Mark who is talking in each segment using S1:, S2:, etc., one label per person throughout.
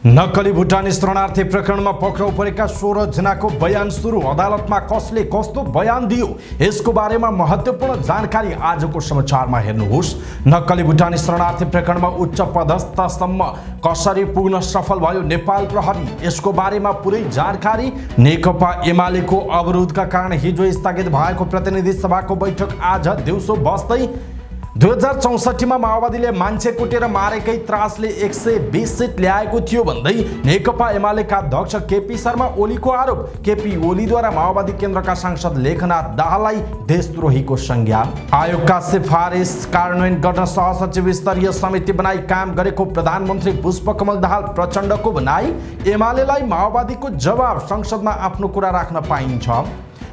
S1: नक्कली भुटानी शरणार्थी प्रकरणमा पक्राउ परेका 16 जनाको बयान सुरु। अदालतमा कसले कस्तो बयान दियो यसको बारेमा महत्त्वपूर्ण जानकारी आजको समाचारमा हेर्नुहोस्। नक्कली भुटानी शरणार्थी प्रकरणमा उच्च पदस्थसम्म कसरी पुग्न सफल भयो नेपाल प्रहरी, यसको बारेमा पुरै जानकारी। नेकपा एमालेको अवरोधका कारण हिजो स्थगित भएको प्रतिनिधि सभाको बैठक आज दिउँसो बस्दै 2064 मा माओवादीले मान्छे कुटेर मारेकै त्रासले 120 सिट ल्याएको थियो भन्दै नेकपा एमालेका अध्यक्ष केपी शर्मा ओलीको आरोप। केपी ओलीद्वारा माओवादी केन्द्रका सांसद लेखनाथ दाहाललाई देशद्रोहीको संज्ञा। आयोगका सिफारिस कार्यान्वयन गर्न सहसचिव स्तरीय समिति बनाई काम गरेको प्रधानमन्त्री पुष्पकमल दाहाल प्रचण्डको भनाई। एमालेलाई माओवादीको जवाब, संसदमा आफ्नो कुरा राख्न पाइन्छ।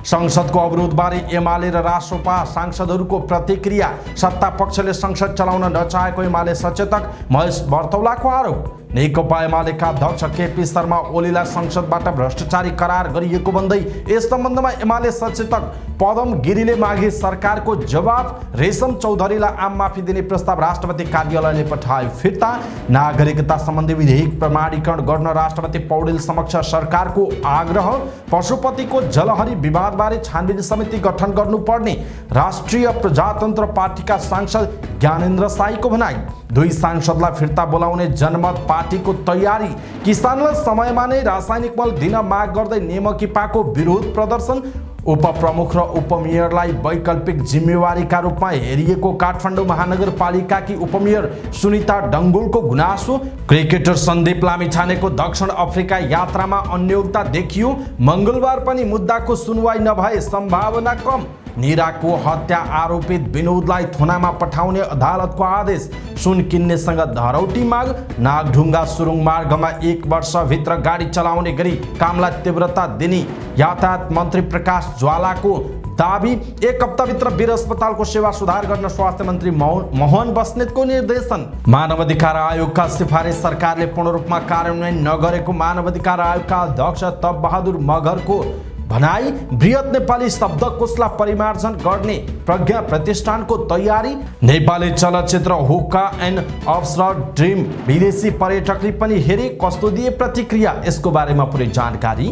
S1: संसदको अवरोधबारे एमाले र रासोपा सांसदहरूको प्रतिक्रिया। सत्ता पक्षले संसद चलाउन नचाहेको एमाले सचेतक महेश बर्तौलाको आरोप। नेकपा एमालेका अध्यक्ष केपी शर्मा ओलीलाई संसदबाट भ्रष्टाचारी करार गरिएको भन्दै यस सम्बन्धमा एमाले सचेतक पदम गिरीले मागे सरकारको जवाब। रेशम चौधरीलाई आम माफी दिने प्रस्ताव राष्ट्रपति कार्यालयले पठायो फिर्ता। नागरिकता सम्बन्धी विधेयक प्रमाणीकरण गर्न राष्ट्रपति पौडेल समक्ष सरकारको आग्रह। पशुपतिको जलहरी विवादबारे छानबिन समिति गठन गर्नुपर्ने राष्ट्रिय प्रजातन्त्र पार्टीका सांसद ज्ञानेन्द्र साईको भनाई। दुई सांसदलाई फिर्ता बोलाउने जनमत पार्टीको तयारी। किसानलाई समयमा नै रासायनिक मल दिन माग गर्दै नेमकिपाको विरोध प्रदर्शन। उपप्रमुख र उपमेयरलाई वैकल्पिक जिम्मेवारीका रूपमा हेरिएको काठमाडौँ महानगरपालिकाकी उपमेयर सुनिता डङ्गोलको गुनासो। क्रिकेटर सन्दीप लामिछानेको दक्षिण अफ्रिका यात्रामा अन्योन्यता देखियो। मङ्गलबार पनि मुद्दाको सुनवाई नभए सम्भावना कम। निराको हत्या आरोपित विनोदलाई थुनामा पठाउने अदालतको आदेश। सुन किन्नेसँग धरौटी माग। नागढुङ्गा सुरुङ मार्गमा 1 वर्षभित्र गाडी चलाउने गरी कामलाई तीव्रता दिने यातायात मन्त्री प्रकाश ज्वालाको दाबी। 1 हप्ताभित्र वीर अस्पतालको सेवा सुधार गर्न स्वास्थ्य मन्त्री मोहन बस्नेतको निर्देशन। मानवाधिकार आयोगका सिफारिस सरकारले पूर्ण रूपमा कार्यान्वयन नगरेको मानवाधिकार आयोगका अध्यक्ष तप बहादुर मगरको भनाई। बृहत नेपाली शब्दकोशलाई परिमार्जन गर्ने प्रज्ञा प्रतिष्ठानको तयारी। नेपाली चलचित्र हुक्का एन्ड अप्सरा ड्रिम विदेशी पर्यटकले पनि हेरे, कस्तो दिए प्रतिक्रिया, यसको बारेमा पुरै जानकारी।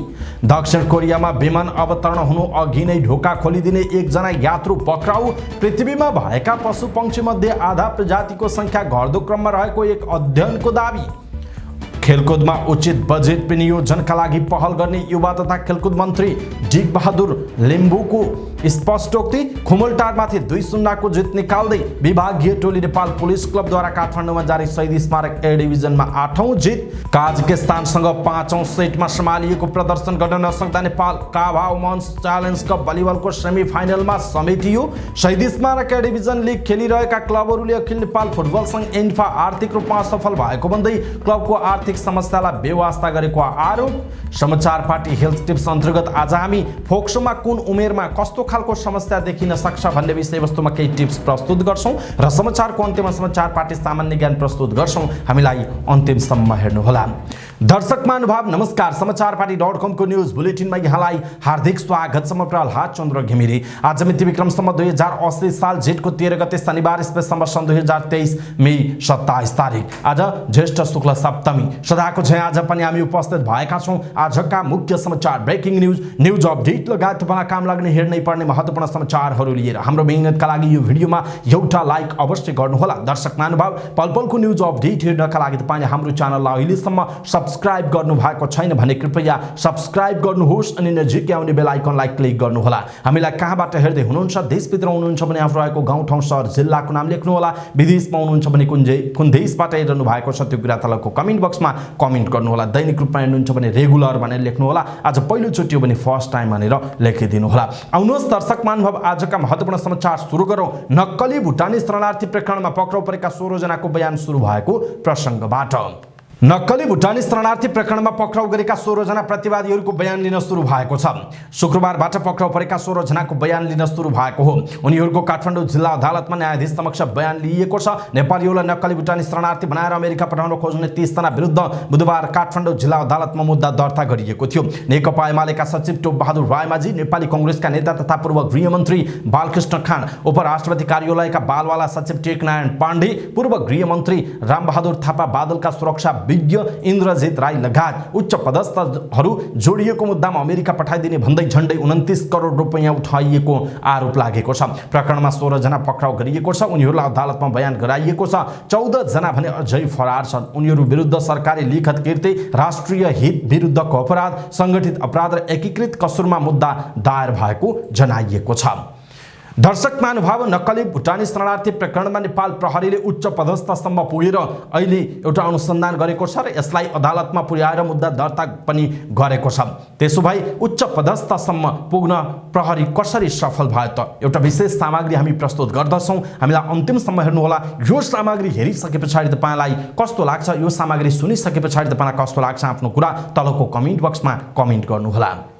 S1: दक्षिण कोरियामा विमान अवतरण हुनु अघि नै ढोका खोलिदिने 1 जना यात्रु पक्राउ। पृथ्वीमा भएका पशु पक्षी मध्ये आधा प्रजातिको संख्या घट्दो क्रममा रहेको एक अध्ययनको दाबी। खेलकुदमा उचित बजेट विनियोजनका लागि पहल गर्ने युवा तथा खेलकुद मन्त्री डिक बहादुर लिम्बुको स्पष्टोक्ति। खुमलटारमाथि 2-0 को जित निकाल्दै विभागीय टोली नेपाल पुलिस क्लबद्वारा काठमाडौँमा जारी शहीद स्मारक ए डिभिजनमा 8औं जित। काजकिस्तानसँग 5औं सेटमा सम्हालिएको प्रदर्शन गर्न नसक्दा नेपाल काभाओ मन्स च्यालेन्ज कप भलिबलको सेमिफाइनलमा समेटियो। शहीद स्मारक ए डिभिजन लिग खेलिरहेका क्लबहरूले अखिल नेपाल फुटबल सङ्घ एन्फा आर्थिक रूपमा असफल भएको भन्दै क्लबको आर्थिक समस्यालाई बेवास्ता गरेको आरोप। समाचार पार्टी हेल्थ टिप्स अन्तर्गत आज हामी फोक्सोमा कुन उमेरमा कस्तो खालको समस्या देखिन सक्छ भन्ने विषयवस्तुमा केही टिप्स प्रस्तुत गर्छौं र समाचारको अन्त्यमा समाचार पार्टी सामान्य ज्ञान प्रस्तुत गर्छौं। हामीलाई अन्तिमसम्म हेर्नुहोला। दर्शक महानुभाव नमस्कार। समाचारपाटी.com को न्यूज बुलेटिनमा यहाँलाई हार्दिक स्वागत छ। म प्रहलाद चन्द्र घिमिरे। आज मिति विक्रमसम्म 2080 साल जेठको 13 गते शनिबार स्पेसम्बर सन् 2023 मे 27 तारिक। आज ज्येष्ठ शुक्ल सप्तमी। सदाको झैं आज पनि हामी उपस्थित भएका छौं आजका मुख्य समाचार, ब्रेकिङ न्यूज अपडेट लगायत तपाईलाई काम लाग्ने हेर्नै पर्ने महत्त्वपूर्ण समाचारहरू लिएर। हाम्रो मेहनतका लागि यो भिडियोमा एउटा लाइक अवश्य गर्नुहोला। दर्शक महानुभाव पलपलको न्यूज अपडेट हेर्नका लागि तपाईले हाम्रो च्यानललाई अहिलेसम्म सब्स्क्राइब गर्नु भएको छैन भने कृपया सब्स्क्राइब गर्नुहोस् अनि नजिकै आउने बेल आइकनलाई क्लिक गर्नुहोला। हामीलाई कहाँबाट हेर्दै हुनुहुन्छ, देशभित्र हुनुहुन्छ भने आफ्नो रहेको गाउँ ठाउँ सहर जिल्लाको नाम लेख्नुहोला। विदेशमा हुनुहुन्छ भने कुन देशबाट हेर्नु भएको छ त्यो कुरा तलको कमेन्ट बक्समा कमेन्ट गर्नुहोला। दैनिक रूपमा हेर्नुहुन्छ भने रेगुलर भनेर लेख्नुहोला। आज पहिलो चोटि हो भने फर्स्ट टाइम भनेर लेखिदिनुहोला। आउनुहोस् दर्शक महानुभाव आजका महत्त्वपूर्ण समाचार सुरु गरौँ। नक्कली भुटानी शरणार्थी प्रकरणमा पक्राउ परेका 16 जनाको बयान सुरु भएको प्रसङ्गबाट। नक्कली भुटानी शरणार्थी प्रकरणमा पक्राउ गरेका 16 जना प्रतिवादीहरूको बयान लिन सुरु भएको छ। शुक्रबारबाट पक्राउ परेका 16 जनाको बयान लिन सुरु भएको हो। उनीहरूको काठमाडौँ जिल्ला अदालतमा न्यायाधीश समक्ष बयान लिएको छ। नेपालीहरूलाई नक्कली भुटानी शरणार्थी बनाएर अमेरिका पठाउन खोज्ने 30 जना विरुद्ध बुधबार काठमाडौँ जिल्ला अदालतमा मुद्दा दर्ता गरिएको थियो। नेकपा एमालेका सचिव टोप बहादुर रायमाझी, नेपाली कांग्रेसका नेता तथा पूर्व गृहमन्त्री बालकृष्ण खान, उपराष्ट्रपति कार्यालयका बालवाला सचिव टेकनारायण पाण्डे, पूर्व गृहमन्त्री रामबहादुर थापा, बादलका सुरक्षा विज्ञ इन्द्रजित राई लगायत उच्च पदस्थहरू जोडिएको मुद्दामा अमेरिका पठाइदिने भन्दै झण्डै 29 करोड रुपैयाँ उठाइएको आरोप लागेको छ। प्रकरणमा 16 जना पक्राउ गरिएको छ। उनीहरूलाई अदालतमा बयान गराइएको छ। 14 जना भने अझै फरार छन्। उनीहरू विरुद्ध सरकारी लिखत कीर्ति, राष्ट्रिय हित विरुद्धको अपराध, संगठित अपराध र एकीकृत कसुरमा मुद्दा दायर भएको जनाइएको छ। दर्शक महानुभाव, नक्कली भुटानी शरणार्थी प्रकरणमा नेपाल प्रहरीले उच्च पदस्थसम्म पुगेर अहिले एउटा अनुसन्धान गरेको छ र यसलाई अदालतमा पुर्याएर मुद्दा दर्ता पनि गरेको छ। त्यसो भए उच्च पदस्थसम्म पुग्न प्रहरी कसरी सफल भयो त? एउटा विशेष सामग्री हामी प्रस्तुत गर्दछौँ। हामीलाई अन्तिमसम्म हेर्नुहोला। यो सामग्री हेरिसके पछाडि तपाईँलाई कस्तो लाग्छ, यो सामग्री सुनिसके पछाडि तपाईँलाई कस्तो लाग्छ, आफ्नो कुरा तलको कमेन्ट बक्समा कमेन्ट गर्नुहोला।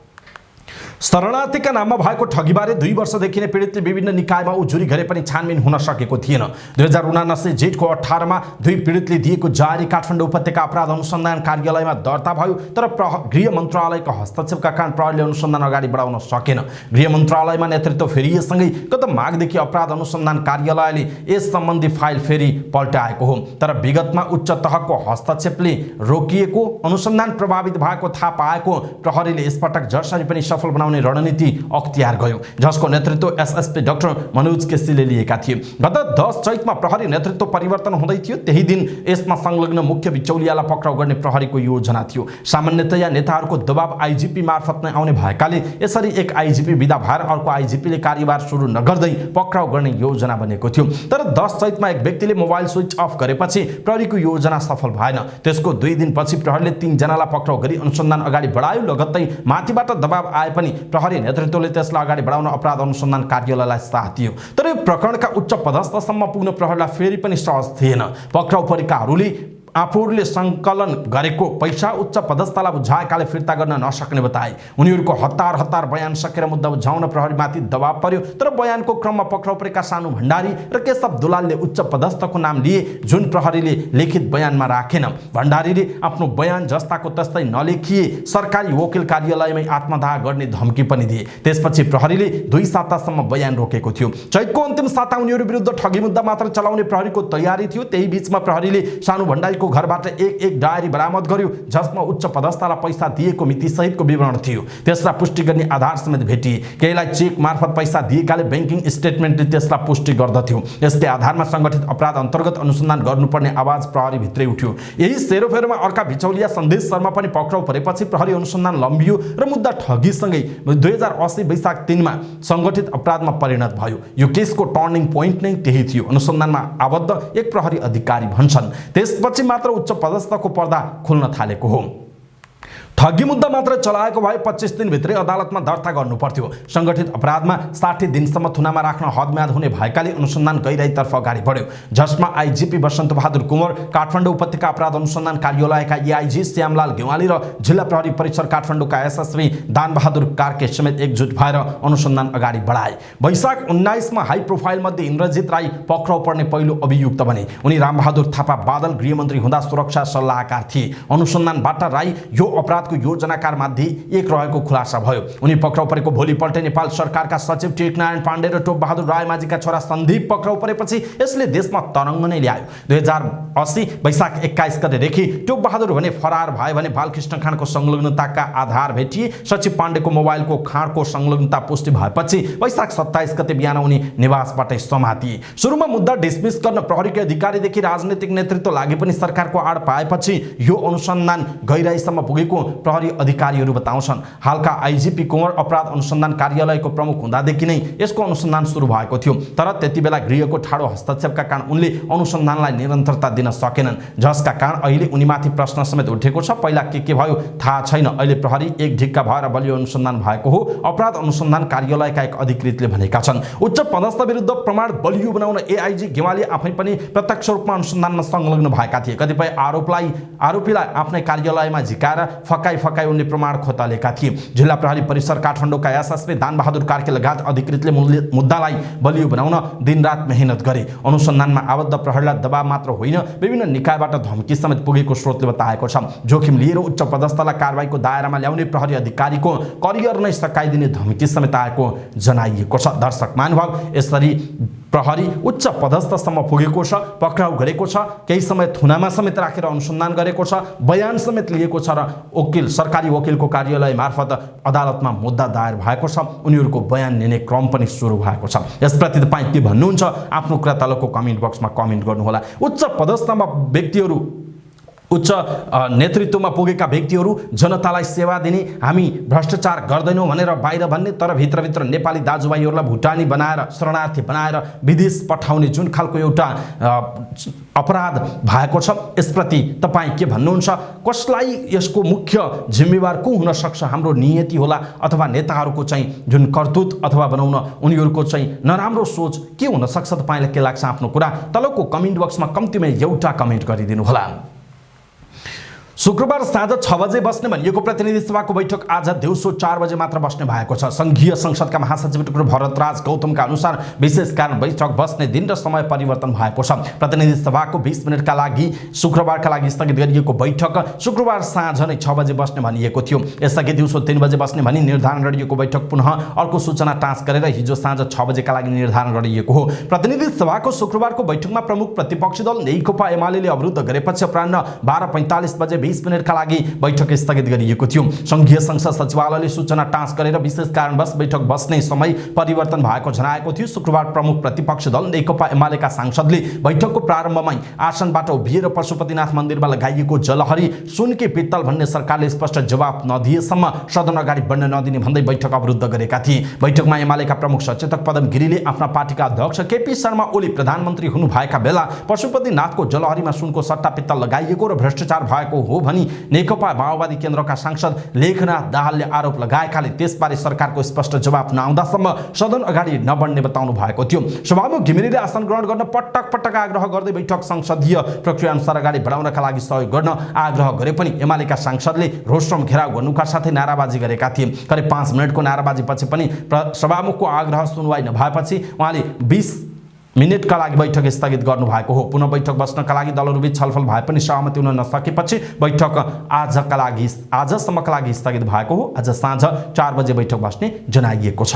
S1: शरणार्थीका नाममा भएको ठगीबारे 2 वर्षदेखि नै पीडितले विभिन्न निकायमा उजुरी गरे पनि छानबिन हुन सकेको थिएन। 2079 जेठको 18 मा 2 पीडितले दिएको जारी काठमाडौँ उपत्यका अपराध अनुसन्धान कार्यालयमा दर्ता भयो, तर गृह मन्त्रालयको हस्तक्षेपका कारण प्रहरीले अनुसन्धान अगाडि बढाउन सकेन। गृह मन्त्रालयमा नेतृत्व फेरिएसँगै गत माघदेखि अपराध अनुसन्धान कार्यालयले यस सम्बन्धी फाइल फेरि पल्टाएको हो, तर विगतमा उच्च तहको हस्तक्षेपले रोकिएको अनुसन्धान प्रभावित भएको थाहा पाएको प्रहरीले यसपटक जसरी पनि सफल बनाउने रणनीति अख्तियार गर्यो, जसको नेतृत्व एसएसपी डाक्टर मनोज केसीले लिएका थिए। गत 10 चैतमा प्रहरी नेतृत्व परिवर्तन हुँदै थियो। त्यही दिन यसमा संलग्न मुख्य बिचौलियालाई पक्राउ गर्ने प्रहरीको योजना थियो। सामान्यतया नेताहरूको दबाव आईजीपी मार्फत नै आउने भएकाले यसरी एक आईजीपी विदा भएर अर्को आईजीपीले कार्यभार सुरु नगर्दै पक्राउ गर्ने योजना बनेको थियो। तर 10 चैतमा एक व्यक्तिले मोबाइल स्विच अफ गरेपछि प्रहरीको योजना सफल भएन। त्यसको 2 दिनपछि प्रहरीले 3 जनालाई पक्राउ गरी अनुसन्धान अगाडि बढायो। लगत्तै माथिबाट दबाव आए पनि प्रहरी नेतृत्वले त्यसलाई अगाडि बढाउन अपराध अनुसन्धान कार्यालयलाई साथ दियो। तर यो प्रकरणका उच्च पदस्थसम्म पुग्न प्रहरीलाई फेरि पनि सहज थिएन। पक्राउ परेकाहरूले आफूहरूले सङ्कलन गरेको पैसा उच्च पदस्थलाई बुझाएकाले फिर्ता गर्न नसक्ने बताए। उनीहरूको हतार बयान सकेर मुद्दा बुझाउन प्रहरीमाथि दबाव पर्यो। तर बयानको क्रममा पक्राउ परेका सानु भण्डारी र केशव दुलालले उच्च पदस्थको नाम लिए, जुन प्रहरीले लिखित बयानमा राखेन। भण्डारीले आफ्नो बयान जस्ताको तस्तै नलेखिए सरकारी वकिल कार्यालयमै आत्मदाह गर्ने धम्की पनि दिए। त्यसपछि प्रहरीले 2 सातासम्म बयान रोकेको थियो। चैतको अन्तिम साता उनीहरू विरुद्ध ठगी मुद्दा मात्र चलाउने प्रहरीको तयारी थियो। त्यही बीचमा प्रहरीले सानु भण्डारी को घरबाट एक डायरी बरामद गर्यो, जसमा उच्च पदस्थलाई पैसा दिएको मिति सहितको विवरण थियो। त्यसलाई पुष्टि गर्ने आधार समेत भेटिए। केहीलाई चेक मार्फत पैसा दिएकाले बैंकिङ स्टेटमेन्टले त्यसलाई पुष्टि गर्दथ्यो। यसकै आधारमा संगठित अपराध अन्तर्गत अनुसन्धान गर्नुपर्ने आवाज प्रहरी भित्रै उठ्यो। यही सेरोफेरोमा अर्का बिचौलिया सन्देश शर्मा पनि पक्राउ परेपछि प्रहरी अनुसन्धान लम्बियो र मुद्दा ठगीसँगै 2080 वैशाख 3 मा संगठित अपराधमा परिणत भयो। यो केसको टर्निङ पोइन्ट नै त्यही थियो। अनुसन्धानमा आबद्ध एक प्रहरी अधिकारी भन्छन् त्यसपछि मात्र उच्च पदस्थको पर्दा खुल्न थालेको हो। ठगी मुद्दा मात्र चलाएको भए 25 दिनभित्रै अदालतमा दर्ता गर्नु पर्थ्यो। संगठित अपराधमा 60 दिनसम्म थुनामा राख्न हदम्याद हुने भएकाले अनुसन्धान गहिराईतर्फ अगाडि बढ्यो, जसमा आईजीपी बसन्त बहादुर कुँवर, काठमाडौँ उपत्यका अपराध अनुसन्धान कार्यालयका एआईजी श्यामलाल गेवाली र जिल्ला प्रहरी परिसर काठमाडौँका एसएसपी दानबहादुर कार्के समेत एकजुट भएर अनुसन्धान अगाडि बढाए। वैशाख 19 मा हाई प्रोफाइल मध्ये इन्द्रजित राई पक्राउ पर्ने पहिलो अभियुक्त बने। उनी रामबहादुर थापा बादल गृहमन्त्री हुँदा सुरक्षा सल्लाहकार थिए। अनुसन्धानबाट राई यो अपराध योजनाकार मध्ये एक रहेको खुलासा भयो। उनी पक्राउ परेको भोलिपल्ट नेपाल सरकारका सचिव टेकनारायण पाण्डे र टोप बहादुर रायमाझीका छोरा सन्दीप पक्राउ परेपछि यसले देशमा तरङ्ग नै ल्यायो। 2080 वैशाख 21 गतेदेखि टोप बहादुर भने फरार भए भने बालकृष्ण खाँडको संलग्नताका आधार भेटिए। सचिव पाण्डेको मोबाइलको खाँडको संलग्नता पुष्टि भएपछि वैशाख 27 गते बिहान उनी निवासबाटै समातिए। सुरुमा मुद्दा डिसमिस गर्न प्रहरीकै अधिकारीदेखि राजनीतिक नेतृत्व लागे पनि सरकारको आड पाएपछि यो अनुसन्धान गहिराईसम्म पुगेको प्रहरी अधिकारीहरू बताउँछन्। हालका आईजीपी कुँवर अपराध अनुसन्धान कार्यालयको प्रमुख हुँदादेखि नै यसको अनुसन्धान सुरु भएको थियो। तर त्यतिबेला गृहको ठाडो हस्तक्षेपका कारण उनले अनुसन्धानलाई निरन्तरता दिन सकेनन्, जसका कारण अहिले उनीमाथि प्रश्न समेत उठेको छ। पहिला के भयो थाहा छैन। अहिले प्रहरी एक ढिक्का भएर बलियो अनुसन्धान भएको हो, अपराध अनुसन्धान कार्यालयका एक अधिकृतले भनेका छन्। उच्च पदस्थ विरुद्ध प्रमाण बलियो बनाउन एआईजी गेवाली आफै पनि प्रत्यक्ष रूपमा अनुसन्धानमा संलग्न भएका थिए। कतिपय आरोपीलाई आफ्नै कार्यालयमा झिकाएर फकाई उनले प्रमाण खोतलेका थिए। जिल्ला प्रहरी परिसर काठमाडौँका एसएसपी दानबहादुर कार्के लगायत अधिकृतले मुद्दालाई बलियो बनाउन दिनरात मेहनत गरे। अनुसन्धानमा आबद्ध प्रहरीलाई दबाव मात्र होइन, विभिन्न निकायबाट धम्की समेत पुगेको स्रोतले बताएको छ। जोखिम लिएर उच्च पदस्थलाई कारबाहीको दायरामा ल्याउने प्रहरी अधिकारीको करियर नै सकाइदिने धम्की समेत आएको जनाइएको छ। दर्शक महानुभाव, यसरी प्रहरी उच्च पदस्थसम्म पुगेको छ, पक्राउ गरेको छ, केही समय थुनामा समेत राखेर अनुसन्धान गरेको छ, बयान समेत लिएको छ र सरकारी वकिलको कार्यालय मार्फत अदालतमा मुद्दा दायर भएको छ। उनीहरूको बयान लिने क्रम पनि सुरु भएको छ। यसप्रति तपाईँ के भन्नुहुन्छ? आफ्नो कुरा तलको कमेन्ट बक्समा कमेन्ट गर्नुहोला। उच्च पदस्थमा व्यक्तिहरू, उच्च नेतृत्वमा पुगेका व्यक्तिहरू जनतालाई सेवा दिने, हामी भ्रष्टाचार गर्दैनौँ भनेर बाहिर भन्ने, तर भित्रभित्र नेपाली दाजुभाइहरूलाई भुटानी बनाएर, शरणार्थी बनाएर विदेश पठाउने जुन खालको एउटा अपराध भएको छ, यसप्रति तपाईँ के भन्नुहुन्छ? कसलाई यसको मुख्य जिम्मेवार को हुन सक्छ? हाम्रो नियति होला अथवा नेताहरूको चाहिँ जुन कर्तुत अथवा बनाउन उनीहरूको चाहिँ नराम्रो सोच के हुन सक्छ? तपाईँलाई के लाग्छ? आफ्नो कुरा तलको कमेन्ट बक्समा कम्तीमा एउटा कमेन्ट गरिदिनु होला। शुक्रबार साँझ 6 बजे बस्ने भनिएको प्रतिनिधि सभाको बैठक आज दिउँसो 4 बजे मात्र बस्ने भएको छ। संघीय संसदका महासचिव डाक्टर भरतराज गौतमका अनुसार विशेष कारण बैठक बस्ने दिन र समय परिवर्तन भएको छ। प्रतिनिधि सभाको 20 मिनटका लागि शुक्रबारका लागि स्थगित गरिएको बैठक शुक्रबार साँझ नै 6 बजे बस्ने भनिएको थियो। यसअघि दिउँसो 3 बजे बस्ने भनी निर्धारण गरिएको बैठक पुनः अर्को सूचना टाँस गरेर हिजो साँझ 6 बजेका लागि निर्धारण गरिएको हो। प्रतिनिधि सभाको शुक्रबारको बैठकमा प्रमुख प्रतिपक्षी दल नेकपा एमाले अवरुद्ध गरेपछि अपराह्न 12:45 बजे 20 मिनटका लागि बैठक स्थगित गरिएको थियो। संघीय संसद सचिवालयले सूचना टाँस गरेर विशेष कारणवश बैठक बस्ने समय परिवर्तन भएको जनाएको थियो। शुक्रबार प्रमुख प्रतिपक्षी दल नेकपा एमालेका सांसदले बैठकको प्रारम्भमै आसनबाट उभिएर पशुपतिनाथ मन्दिरमा लगाइएको जलहरी सुनके पित्तल भन्ने सरकारले स्पष्ट जवाफ नदिएसम्म सदन अगाडि बढ्न नदिने भन्दै बैठक अवरुद्ध गरेका थिए। बैठकमा एमालेका प्रमुख सचेतक पदम गिरीले आफ्ना पार्टीका अध्यक्ष केपी शर्मा ओली प्रधानमन्त्री हुनुभएका बेला पशुपतिनाथको जलहरीमा सुनको सट्टा पित्तल लगाइएको र भ्रष्टाचार भएको हो भनी नेकपा माओवादी केन्द्रका सांसद लेखनाथ दाहालले आरोप लगाएकाले त्यसबारे सरकारको स्पष्ट जवाफ नआउँदासम्म सदन अगाडि नबढ्ने बताउनु भएको थियो। सभामुख घिमिरेले आसन ग्रहण गर्न पटक पटक आग्रह गर्दै बैठक संसदीय प्रक्रिया अनुसार अगाडि बढाउनका लागि सहयोग गर्न आग्रह गरे पनि एमालेका सांसदले रोस्ट्रम घेराउ गर्नुका साथै नाराबाजी गरेका थिए। करिब 5 मिनटको नाराबाजीपछि पनि सभामुखको आग्रह सुनवाई नभएपछि उहाँले 20 मिनटका लागि बैठक स्थगित गर्नुभएको हो। पुनः बैठक बस्नका लागि दलहरूबीच छलफल भए पनि सहमति हुन नसकेपछि बैठक आजसम्मका लागि स्थगित भएको हो। आज साँझ 4 बजे बैठक बस्ने जनाइएको छ।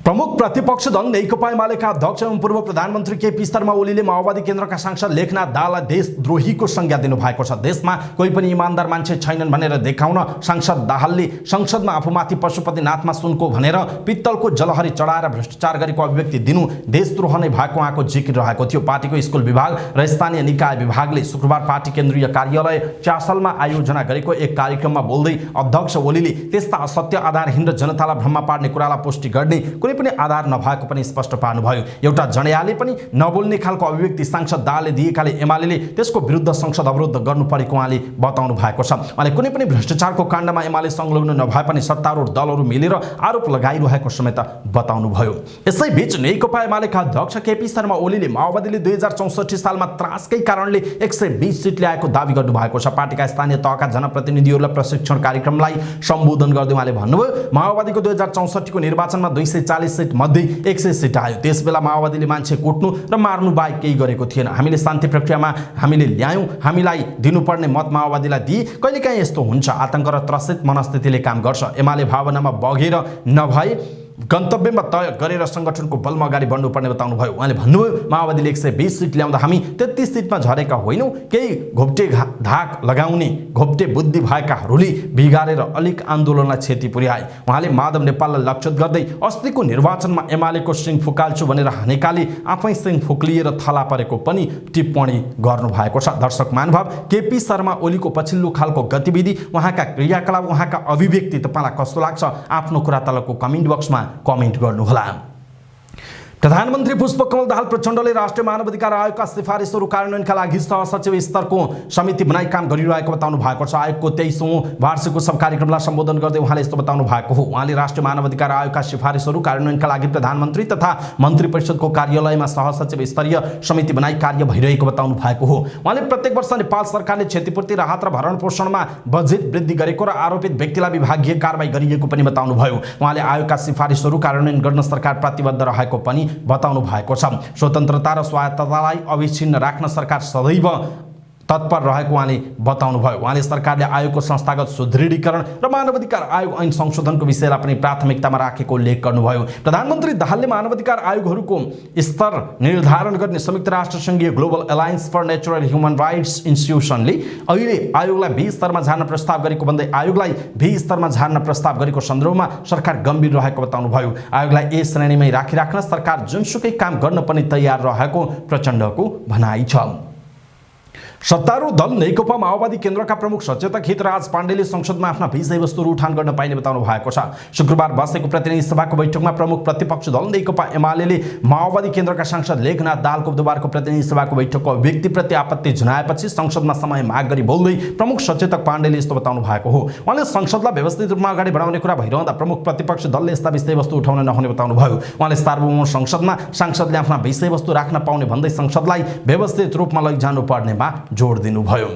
S1: प्रमुख प्रतिपक्ष दल नेकपा एमालेका अध्यक्ष एवं पूर्व प्रधानमन्त्री केपी शर्मा ओलीले माओवादी केन्द्रका सांसद लेखनाथ दाहाललाई देशद्रोहीको संज्ञा दिनुभएको छ। देशमा कोही पनि इमानदार मान्छे छैनन् भनेर देखाउन सांसद दाहालले संसदमा आफूमाथि पशुपतिनाथमा सुनको भनेर पित्तलको जलहरी चढाएर भ्रष्टाचार गरेको अभिव्यक्ति दिनु देशद्रोह नै भएको उहाँको जिकिर रहेको थियो। पार्टीको स्कुल विभाग र स्थानीय निकाय विभागले शुक्रबार पार्टी केन्द्रीय कार्यालय च्यासलमा आयोजना गरेको एक कार्यक्रममा बोल्दै अध्यक्ष ओलीले त्यस्ता असत्य आधारहीन र जनतालाई भ्रममा पार्ने कुरालाई पुष्टि गर्ने कुनै पनि आधार नभएको पनि स्पष्ट पार्नुभयो। एउटा जनायाले पनि नबोल्ने खालको अभिव्यक्ति सांसद दाहालले दिएकाले एमाले त्यसको विरुद्ध संसद अवरुद्ध गर्नु परेको उहाँले बताउनु भएको छ। उहाँले कुनै पनि भ्रष्टाचारको काण्डमा एमाले संलग्न नभए पनि सत्तारूढ दलहरू मिलेर आरोप लगाइरहेको समेत बताउनुभयो। यसैबीच नेकपा एमालेका अध्यक्ष केपी शर्मा ओलीले माओवादीले 2064 सालमा त्रासकै कारणले 120 सिट ल्याएको दावी गर्नु भएको छ। पार्टीका स्थानीय तहका जनप्रतिनिधिहरूलाई प्रशिक्षण कार्यक्रमलाई सम्बोधन गर्दै उहाँले भन्नुभयो, माओवादीको 2064 को निर्वाचनमा 240 सीट मध्ये 100 सीट आयो। त्यसबेला माओवादीले मान्छे कुट्नु र मार्नु बाहेक केही गरेको थिएन। हामीले शान्ति प्रक्रियामा हामीले ल्यायौँ, हामीलाई दिनुपर्ने मत माओवादीलाई दिए। कहिलेकाहीँ यस्तो हुन्छ, आतंक र त्रसित मनस्थितिले काम गर्छ। एमाले भावनामा बगेर नभए गन्तव्यमा तय गरेर संगठनको बलमा अगाडि बढ्नुपर्ने बताउनु भयो। उहाँले भन्नुभयो, माओवादीले 120 सीट ल्याउँदा हामी 33 सीटमा झरेका होइनौँ। केही घोप्टे धाक लगाउने घोप्टे बुद्धि भएकाहरूले बिगारेर अलिक आन्दोलनलाई क्षति पुर्याए। उहाँले माधव नेपाललाई लक्षित गर्दै अस्तिको निर्वाचनमा एमालेको सिङ फुकाल्छु भनेर हानेकाले आफै सिङ फुक्लिएर थला परेको पनि टिप्पणी गर्नुभएको छ। दर्शक महानुभाव, केपी शर्मा ओलीको पछिल्लो खालको गतिविधि, उहाँका क्रियाकलाप, उहाँका अभिव्यक्ति तपाईँलाई कस्तो लाग्छ? आफ्नो कुरा तलको कमेन्ट बक्समा कमेन्ट गर्नुहोला। प्रधानमन्त्री पुष्पकमल दाहाल प्रचण्डले राष्ट्रिय मानवाधिकार आयोगका सिफारिसहरू कार्यान्वयनका लागि सहसचिव स्तरको समिति बनाई काम गरिरहेको बताउनु भएको छ। आयोगको 23औं वार्षिक उत्सव कार्यक्रमलाई सम्बोधन गर्दै उहाँले यस्तो बताउनु भएको हो। उहाँले राष्ट्रिय मानवाधिकार आयोगका सिफारिसहरू कार्यान्वयनका लागि प्रधानमन्त्री तथा मन्त्री परिषदको कार्यालयमा सहसचिव स्तरीय समिति बनाई कार्य भइरहेको बताउनु भएको हो। उहाँले प्रत्येक वर्ष नेपाल सरकारले क्षतिपूर्ति राहत र भरण पोषणमा बजेट वृद्धि गरेको र आरोपित व्यक्तिलाई विभागीय कारबाही गरिएको पनि बताउनु भयो। उहाँले आयोगका सिफारिसहरू कार्यान्वयन गर्न सरकार प्रतिबद्ध रहेको पनि बताउनु भएको छ। स्वतन्त्रता र स्वायत्ततालाई अविच्छिन्न राख्न सरकार सदैव तत्पर रहेको उहाँले बताउनुभयो। उहाँले सरकारले आयोगको संस्थागत सुदृढीकरण र मानवाधिकार आयोग ऐन संशोधनको विषयलाई पनि प्राथमिकतामा राखेको उल्लेख गर्नुभयो। प्रधानमन्त्री दाहालले मानवाधिकार आयोगहरूको स्तर निर्धारण गर्ने संयुक्त राष्ट्र संघीय global alliance for natural human rights इन्स्टिट्युसनले अहिले आयोगलाई B स्तरमा झार्न प्रस्ताव गरेको भन्दै आयोगलाई B स्तरमा झार्न प्रस्ताव गरेको सन्दर्भमा सरकार गम्भीर रहेको बताउनुभयो। आयोगलाई A श्रेणीमै राखिराख्न सरकार जुनसुकै काम गर्न पनि तयार रहेको प्रचण्डको भनाइ छ। सत्तारूढ दल नेकपा माओवादी केन्द्रका प्रमुख सचेतक हितराज पाण्डेले संसदमा आफ्ना विषयवस्तुहरू उठान गर्न पाइने बताउनु भएको छ। शुक्रबार बसेको प्रतिनिधि सभाको बैठकमा प्रमुख प्रतिपक्ष दल नेकपा एमाले माओवादी केन्द्रका सांसद लेखनाथ दाहालको बुधबारको प्रतिनिधि सभाको बैठकको अभिव्यक्तिप्रति आपत्ति जनाएपछि संसदमा समय माग गरी बोल्दै प्रमुख सचेतक पाण्डेले यस्तो बताउनु भएको हो। उहाँले संसदलाई व्यवस्थित रूपमा अगाडि बढाउने कुरा भइरहँदा प्रमुख प्रतिपक्ष दलले यस्ता विषयवस्तु उठाउन नहुने बताउनुभयो। उहाँले सार्वभौम संसदमा सांसदले आफ्ना विषयवस्तु राख्न पाउने भन्दै संसदलाई व्यवस्थित रूपमा लैजानु पर्नेमा जोड दिनुभयो।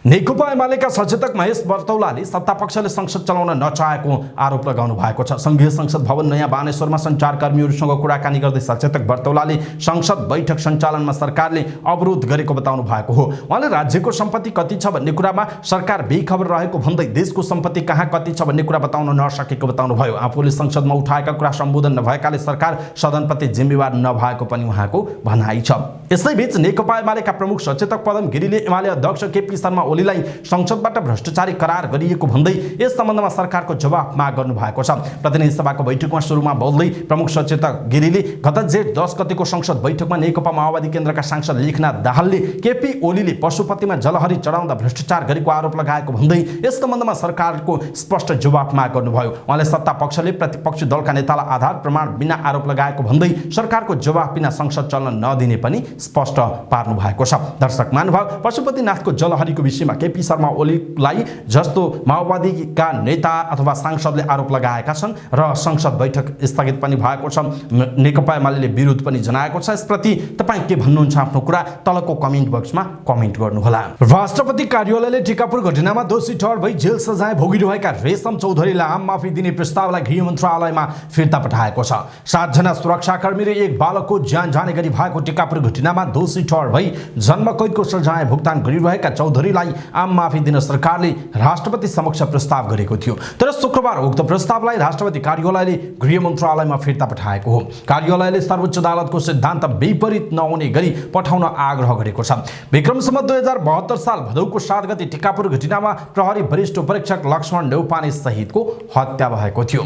S1: नेकपा एमालेका सचेतक महेश बर्तौलाले सत्तापक्षले संसद चलाउन नचाहेको आरोप लगाउनु भएको छ। संघीय संसद भवन नयाँ बानेश्वरमा सञ्चारकर्मीहरूसँग कुराकानी गर्दै सचेतक बर्तौलाले संसद बैठक सञ्चालनमा सरकारले अवरोध गरेको बताउनु भएको हो। उहाँले राज्यको सम्पत्ति कति छ भन्ने कुरामा सरकार बेखबर रहेको भन्दै देशको सम्पत्ति कहाँ कति छ भन्ने कुरा बताउन नसकेको बताउनुभयो। आफूले संसदमा उठाएका कुरा सम्बोधन नभएकाले सरकार सदनप्रति जिम्मेवार नभएको पनि उहाँको भनाइ छ। यसैबीच नेकपा एमालेका प्रमुख सचेतक पदम गिरीले एमाले अध्यक्ष केपी शर्मा ओलीलाई संसदबाट भ्रष्टाचारी करार गरिएको भन्दै यस सम्बन्धमा सरकारको जवाफ माग गर्नु भएको छ। प्रतिनिधि सभाको बैठकमा सुरुमा बोल्दै प्रमुख सचेतक गिरीले गत जेठ 10 गतेको संसद बैठकमा नेकपा माओवादी केन्द्रका सांसद लेखनाथ दाहालले केपी ओलीले पशुपतिमा जलहरी चढाउँदा भ्रष्टाचार गरेको आरोप लगाएको भन्दै यस सम्बन्धमा सरकारको स्पष्ट जवाफ माग गर्नुभयो। उहाँले सत्ता पक्षले प्रतिपक्षी दलका नेतालाई आधार प्रमाण बिना आरोप लगाएको भन्दै सरकारको जवाफ बिना संसद चल्न नदिने पनि स्पष्ट पार्नु भएको छ। दर्शक महानुभाव, पशुपतिनाथको जलहरीको विषयमा केपी शर्मा ओलीलाई जस्तो माओवादीका नेता अथवा सांसदले आरोप लगाएका छन् र संसद बैठक स्थगित पनि भएको छ। नेकपा एमाले विरोध पनि जनाएको छ। यसप्रति तपाईँ के भन्नुहुन्छ आफ्नो कुरा तलको कमेन्ट बक्समा कमेन्ट गर्नुहोला। राष्ट्रपति कार्यालयले टिकापुर घटनामा दोषी ठहर भई जेल सजाय भोगिरहेका रेशम चौधरीलाई आम माफी दिने प्रस्तावलाई गृह मन्त्रालयमा फिर्ता पठाएको छ। 7 जना सुरक्षाकर्मी र एक बालकको ज्यान जाने गरी भएको टिकापुर घटनामा दोषी ठहर भई जन्मकैदको सजाय भुक्तान गरिरहेका चौधरीलाई आम माफी दिन सरकारले राष्ट्रपति समक्ष प्रस्ताव गरेको थियो। तर शुक्रबार उक्त प्रस्तावलाई राष्ट्रपति कार्यालयले गृह मन्त्रालयमा फिर्ता पठाएको हो। कार्यालयले सर्वोच्च अदालतको सिद्धान्त विपरीत नहुने गरी पठाउन आग्रह गरेको छ। विक्रमसम्म 2072 साल भदौको 7 गते टिकापुर घटनामा प्रहरी वरिष्ठ उपरीक्षक लक्ष्मण नेउपाने सहितको हत्या भएको थियो।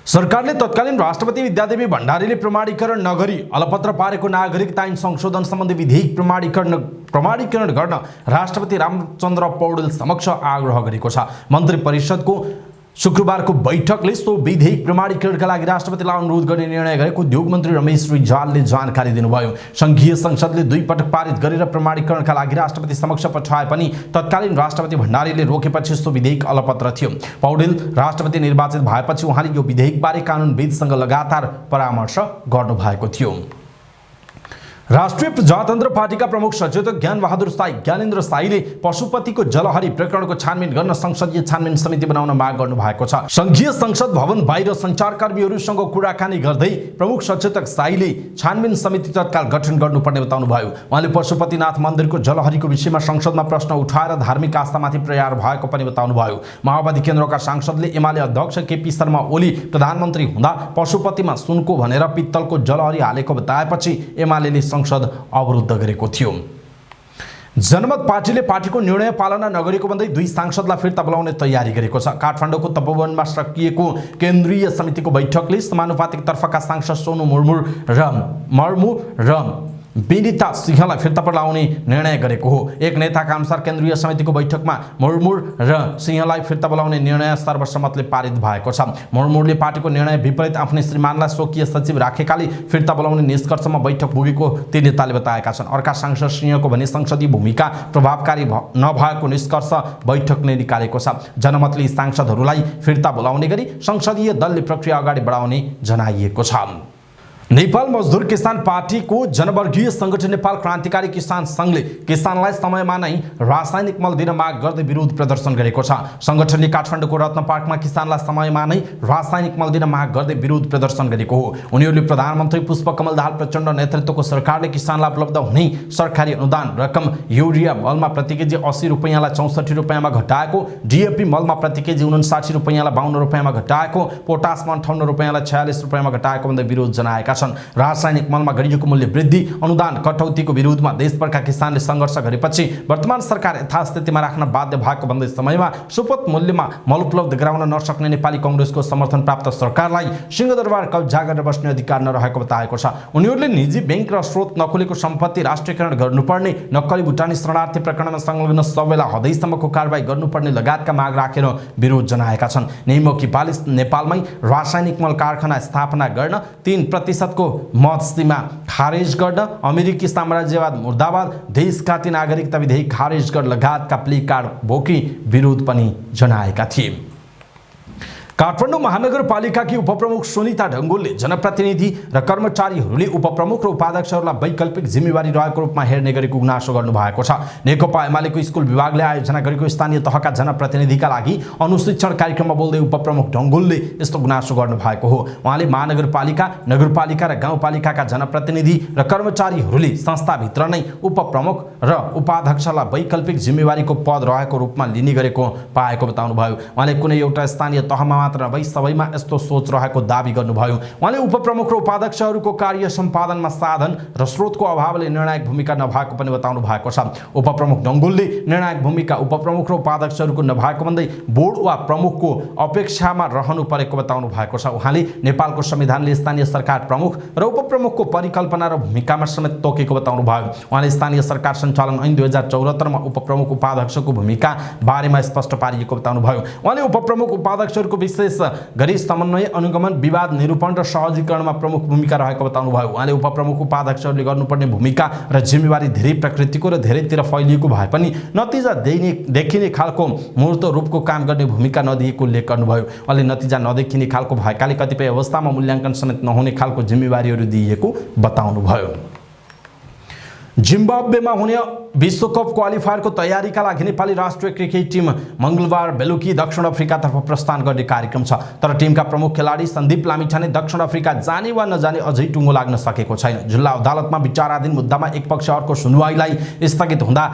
S1: सरकारले तत्कालीन राष्ट्रपति विद्यादेवी भण्डारीले प्रमाणीकरण नगरी अलपत्र पारेको नागरिकता ऐन संशोधन सम्बन्धी विधेयक प्रमाणीकरण गर्न राष्ट्रपति रामचन्द्र पौडेल समक्ष आग्रह गरेको छ। मन्त्री परिषदको शुक्रबारको बैठकले सो विधेयक प्रमाणीकरणका लागि राष्ट्रपतिलाई अनुरोध गर्ने निर्णय गरेको उद्योग मन्त्री रमेश रिजालले जानकारी दिनुभयो। संघीय संसदले 2 पटक पारित गरेर प्रमाणीकरणका लागि राष्ट्रपति समक्ष पठाए पनि तत्कालीन राष्ट्रपति भण्डारीले रोकेपछि सो विधेयक अलपत्र थियो। पौडेल राष्ट्रपति निर्वाचित भएपछि उहाँले यो विधेयकबारे कानुनविदसँग लगातार परामर्श गर्नुभएको थियो। राष्ट्रिय प्रजातन्त्र पार्टीका प्रमुख सचेतक ज्ञानेन्द्र साईले पशुपतिको जलहरी प्रकरणको छानबिन गर्न संसदीय छानबिन समिति बनाउन माग गर्नु भएको छ। संघीय संसद भवन बाहिर सञ्चारकर्मीहरूसँग कुराकानी गर्दै प्रमुख सचेतक साईले छानबिन समिति तत्काल गठन गर्नुपर्ने बताउनुभयो। उहाँले पशुपतिनाथ मन्दिरको जलहरीको विषयमा संसदमा प्रश्न उठाएर धार्मिक आस्थामाथि प्रहार भएको पनि बताउनुभयो। माओवादी केन्द्रका सांसदले एमाले अध्यक्ष केपी शर्मा ओली प्रधानमन्त्री हुँदा पशुपतिमा सुनको भनेर पित्तलको जलहरी हालेको बताएपछि एमाले संसद अवरुद्ध गरेको थियो। जनमत पार्टीले पार्टीको निर्णय पालना नगरेको भन्दै 2 सांसदलाई फिर्ता बोलाउने तयारी गरेको छ। काठमाडौँको तपोवनमा सकिएको केन्द्रीय समितिको बैठकले समानुपातिक तर्फका सांसद सोनु मुर्मु र विनिता सिंहलाई फिर्ता बोलाउने निर्णय गरेको हो। एक नेताका अनुसार केन्द्रीय समितिको बैठकमा मुर्मु र सिंहलाई फिर्ता बोलाउने निर्णय सर्वसम्मतले पारित भएको छ। मुर्मुले पार्टीको निर्णय विपरीत आफ्नै श्रीमानलाई स्वकीय सचिव राखेकाले फिर्ता बोलाउने निष्कर्षमा बैठक पुगेको ती नेताले बताएका छन्। अर्का सांसद सिंहको भने संसदीय भूमिका प्रभावकारी नभएको निष्कर्ष बैठकले निकालेको छ। जनमतले सांसदहरूलाई फिर्ता बोलाउने गरी संसदीय दलले प्रक्रिया अगाडि बढाउने जनाइएको छ। नेपाल मजदुर किसान पार्टीको जनवर्गीय संगठन नेपाल क्रान्तिकारी किसान संघले किसानलाई समयमा नै रासायनिक मल दिन माग गर्दै विरोध प्रदर्शन गरेको छ। संगठनले काठमाडौँको रत्न पार्कमा किसानलाई समयमा नै रासायनिक मल दिन माग गर्दै विरोध प्रदर्शन गरेको हो। उनीहरूले प्रधानमन्त्री पुष्पकमल दाहाल प्रचण्ड नेतृत्वको सरकारले किसानलाई उपलब्ध हुने सरकारी अनुदान रकम युरिया मलमा प्रति केजी 80 रुपैयाँलाई 64 रुपैयाँमा घटाएको, डीएपी मलमा प्रति केजी 59 रुपैयाँलाई 52 रुपैयाँमा घटाएको, पोटासमा 58 रुपैयाँलाई 46 रुपैयाँमा घटाएको भन्दै विरोध जनाएका छन्। रासायनिक मलमा गरिएको मूल्य वृद्धि अनुदान कटौतीको विरोधमा देशभरका किसानले सङ्घर्ष गरेपछि वर्तमान सरकार यथास्थितिमा राख्न बाध्य भएको भन्दै समयमा सुपथ मूल्यमा मल उपलब्ध गराउन नसक्ने नेपाली कांग्रेसको समर्थन प्राप्त सरकारलाई सिंहदरबार कब्जा गरेर बस्ने अधिकार नरहेको बताएको छ। उनीहरूले निजी बैंक र स्रोत नखोलेको सम्पत्ति राष्ट्रियकरण गर्नुपर्ने, नक्कली भुटानी शरणार्थी प्रकरणमा संलग्न सबैलाई हदैसम्मको कारबाही गर्नुपर्ने लगायतका माग राखेर विरोध जनाएका छन्। निमोकी पालिस नेपालमै रासायनिक मल कारखाना स्थापना गर्न 3% को मत सीमा खारेज गर्न, अमेरिकी साम्राज्यवाद मुर्दाबाद, देशका 3 नागरिकता विधेयक खारेज गर्न लगायतका प्ले कार्ड बोकी विरोध पनि जनाएका थिए। काठमाडौँ महानगरपालिकाकी उपप्रमुख सुनिता ढङ्गोलले जनप्रतिनिधि र कर्मचारीहरूले उपप्रमुख र उपाध्यक्षहरूलाई वैकल्पिक जिम्मेवारी रहेको रूपमा हेर्ने गरेको गुनासो गर्नुभएको छ। नेकपा एमालेको स्कुल विभागले आयोजना गरेको स्थानीय तहका जनप्रतिनिधिका लागि अनुशिक्षण कार्यक्रममा बोल्दै उपप्रमुख ढङ्गोलले यस्तो गुनासो गर्नुभएको हो। उहाँले महानगरपालिका, नगरपालिका र गाउँपालिकाका जनप्रतिनिधि र कर्मचारीहरूले संस्थाभित्र नै उपप्रमुख र उपाध्यक्षलाई वैकल्पिक जिम्मेवारीको पद रहेको रूपमा लिने गरेको पाएको बताउनुभयो। उहाँले कुनै एउटा स्थानीय तहमा मात्र नभई सबैमा यस्तो सोच रहेको दाबी गर्नुभयो। उहाँले उपप्रमुख र उपाध्यक्षहरूको कार्य सम्पादनमा साधन र स्रोतको अभावले निर्णायक भूमिका नभएको पनि बताउनु भएको छ। उपप्रमुख ढङ्गोलले निर्णायक भूमिका उपप्रमुख र उपाध्यक्षहरूको नभएको भन्दै बोर्ड वा प्रमुखको अपेक्षामा रहनु परेको बताउनु भएको छ। उहाँले नेपालको संविधानले स्थानीय सरकार प्रमुख र उपप्रमुखको परिकल्पना र भूमिकामा समेत तोकेको बताउनु भयो। उहाँले स्थानीय सरकार सञ्चालन ऐन 2074 मा उपप्रमुख उपाध्यक्षको भूमिका बारेमा स्पष्ट पारिएको बताउनु भयो। उहाँले उपप्रमुख उपाध्यक्षहरूको विशेष गरी समन्वय, अनुगमन, विवाद निरूपण र सहजीकरणमा प्रमुख भूमिका रहेको बताउनु भयो। उहाँले उपप्रमुख उपाध्यक्षहरूले गर्नुपर्ने भूमिका र जिम्मेवारी धेरै प्रकृतिको र धेरैतिर फैलिएको भए पनि नतिजा देखिने खालको मूर्त रूपको काम गर्ने भूमिका नदिएको उल्लेख गर्नुभयो। उहाँले नतिजा नदेखिने खालको भएकाले कतिपय अवस्थामा मूल्याङ्कन समेत नहुने खालको जिम्मेवारीहरू दिइएको बताउनुभयो। जिम्बाब्वेमा हुने विश्वकप क्वालिफायरको तयारीका लागि नेपाली राष्ट्रिय क्रिकेट टिम मंगलबार बेलुकी दक्षिण अफ्रिकातर्फ प्रस्थान गर्ने कार्यक्रम छ। तर टिमका प्रमुख खेलाडी सन्दीप लामिछाने दक्षिण अफ्रिका जाने वा नजाने अझै टुङ्गो लाग्न सकेको छैन। जिल्ला अदालतमा विचाराधीन मुद्दामा एक पक्ष अर्को सुनवाईलाई स्थगित हुँदा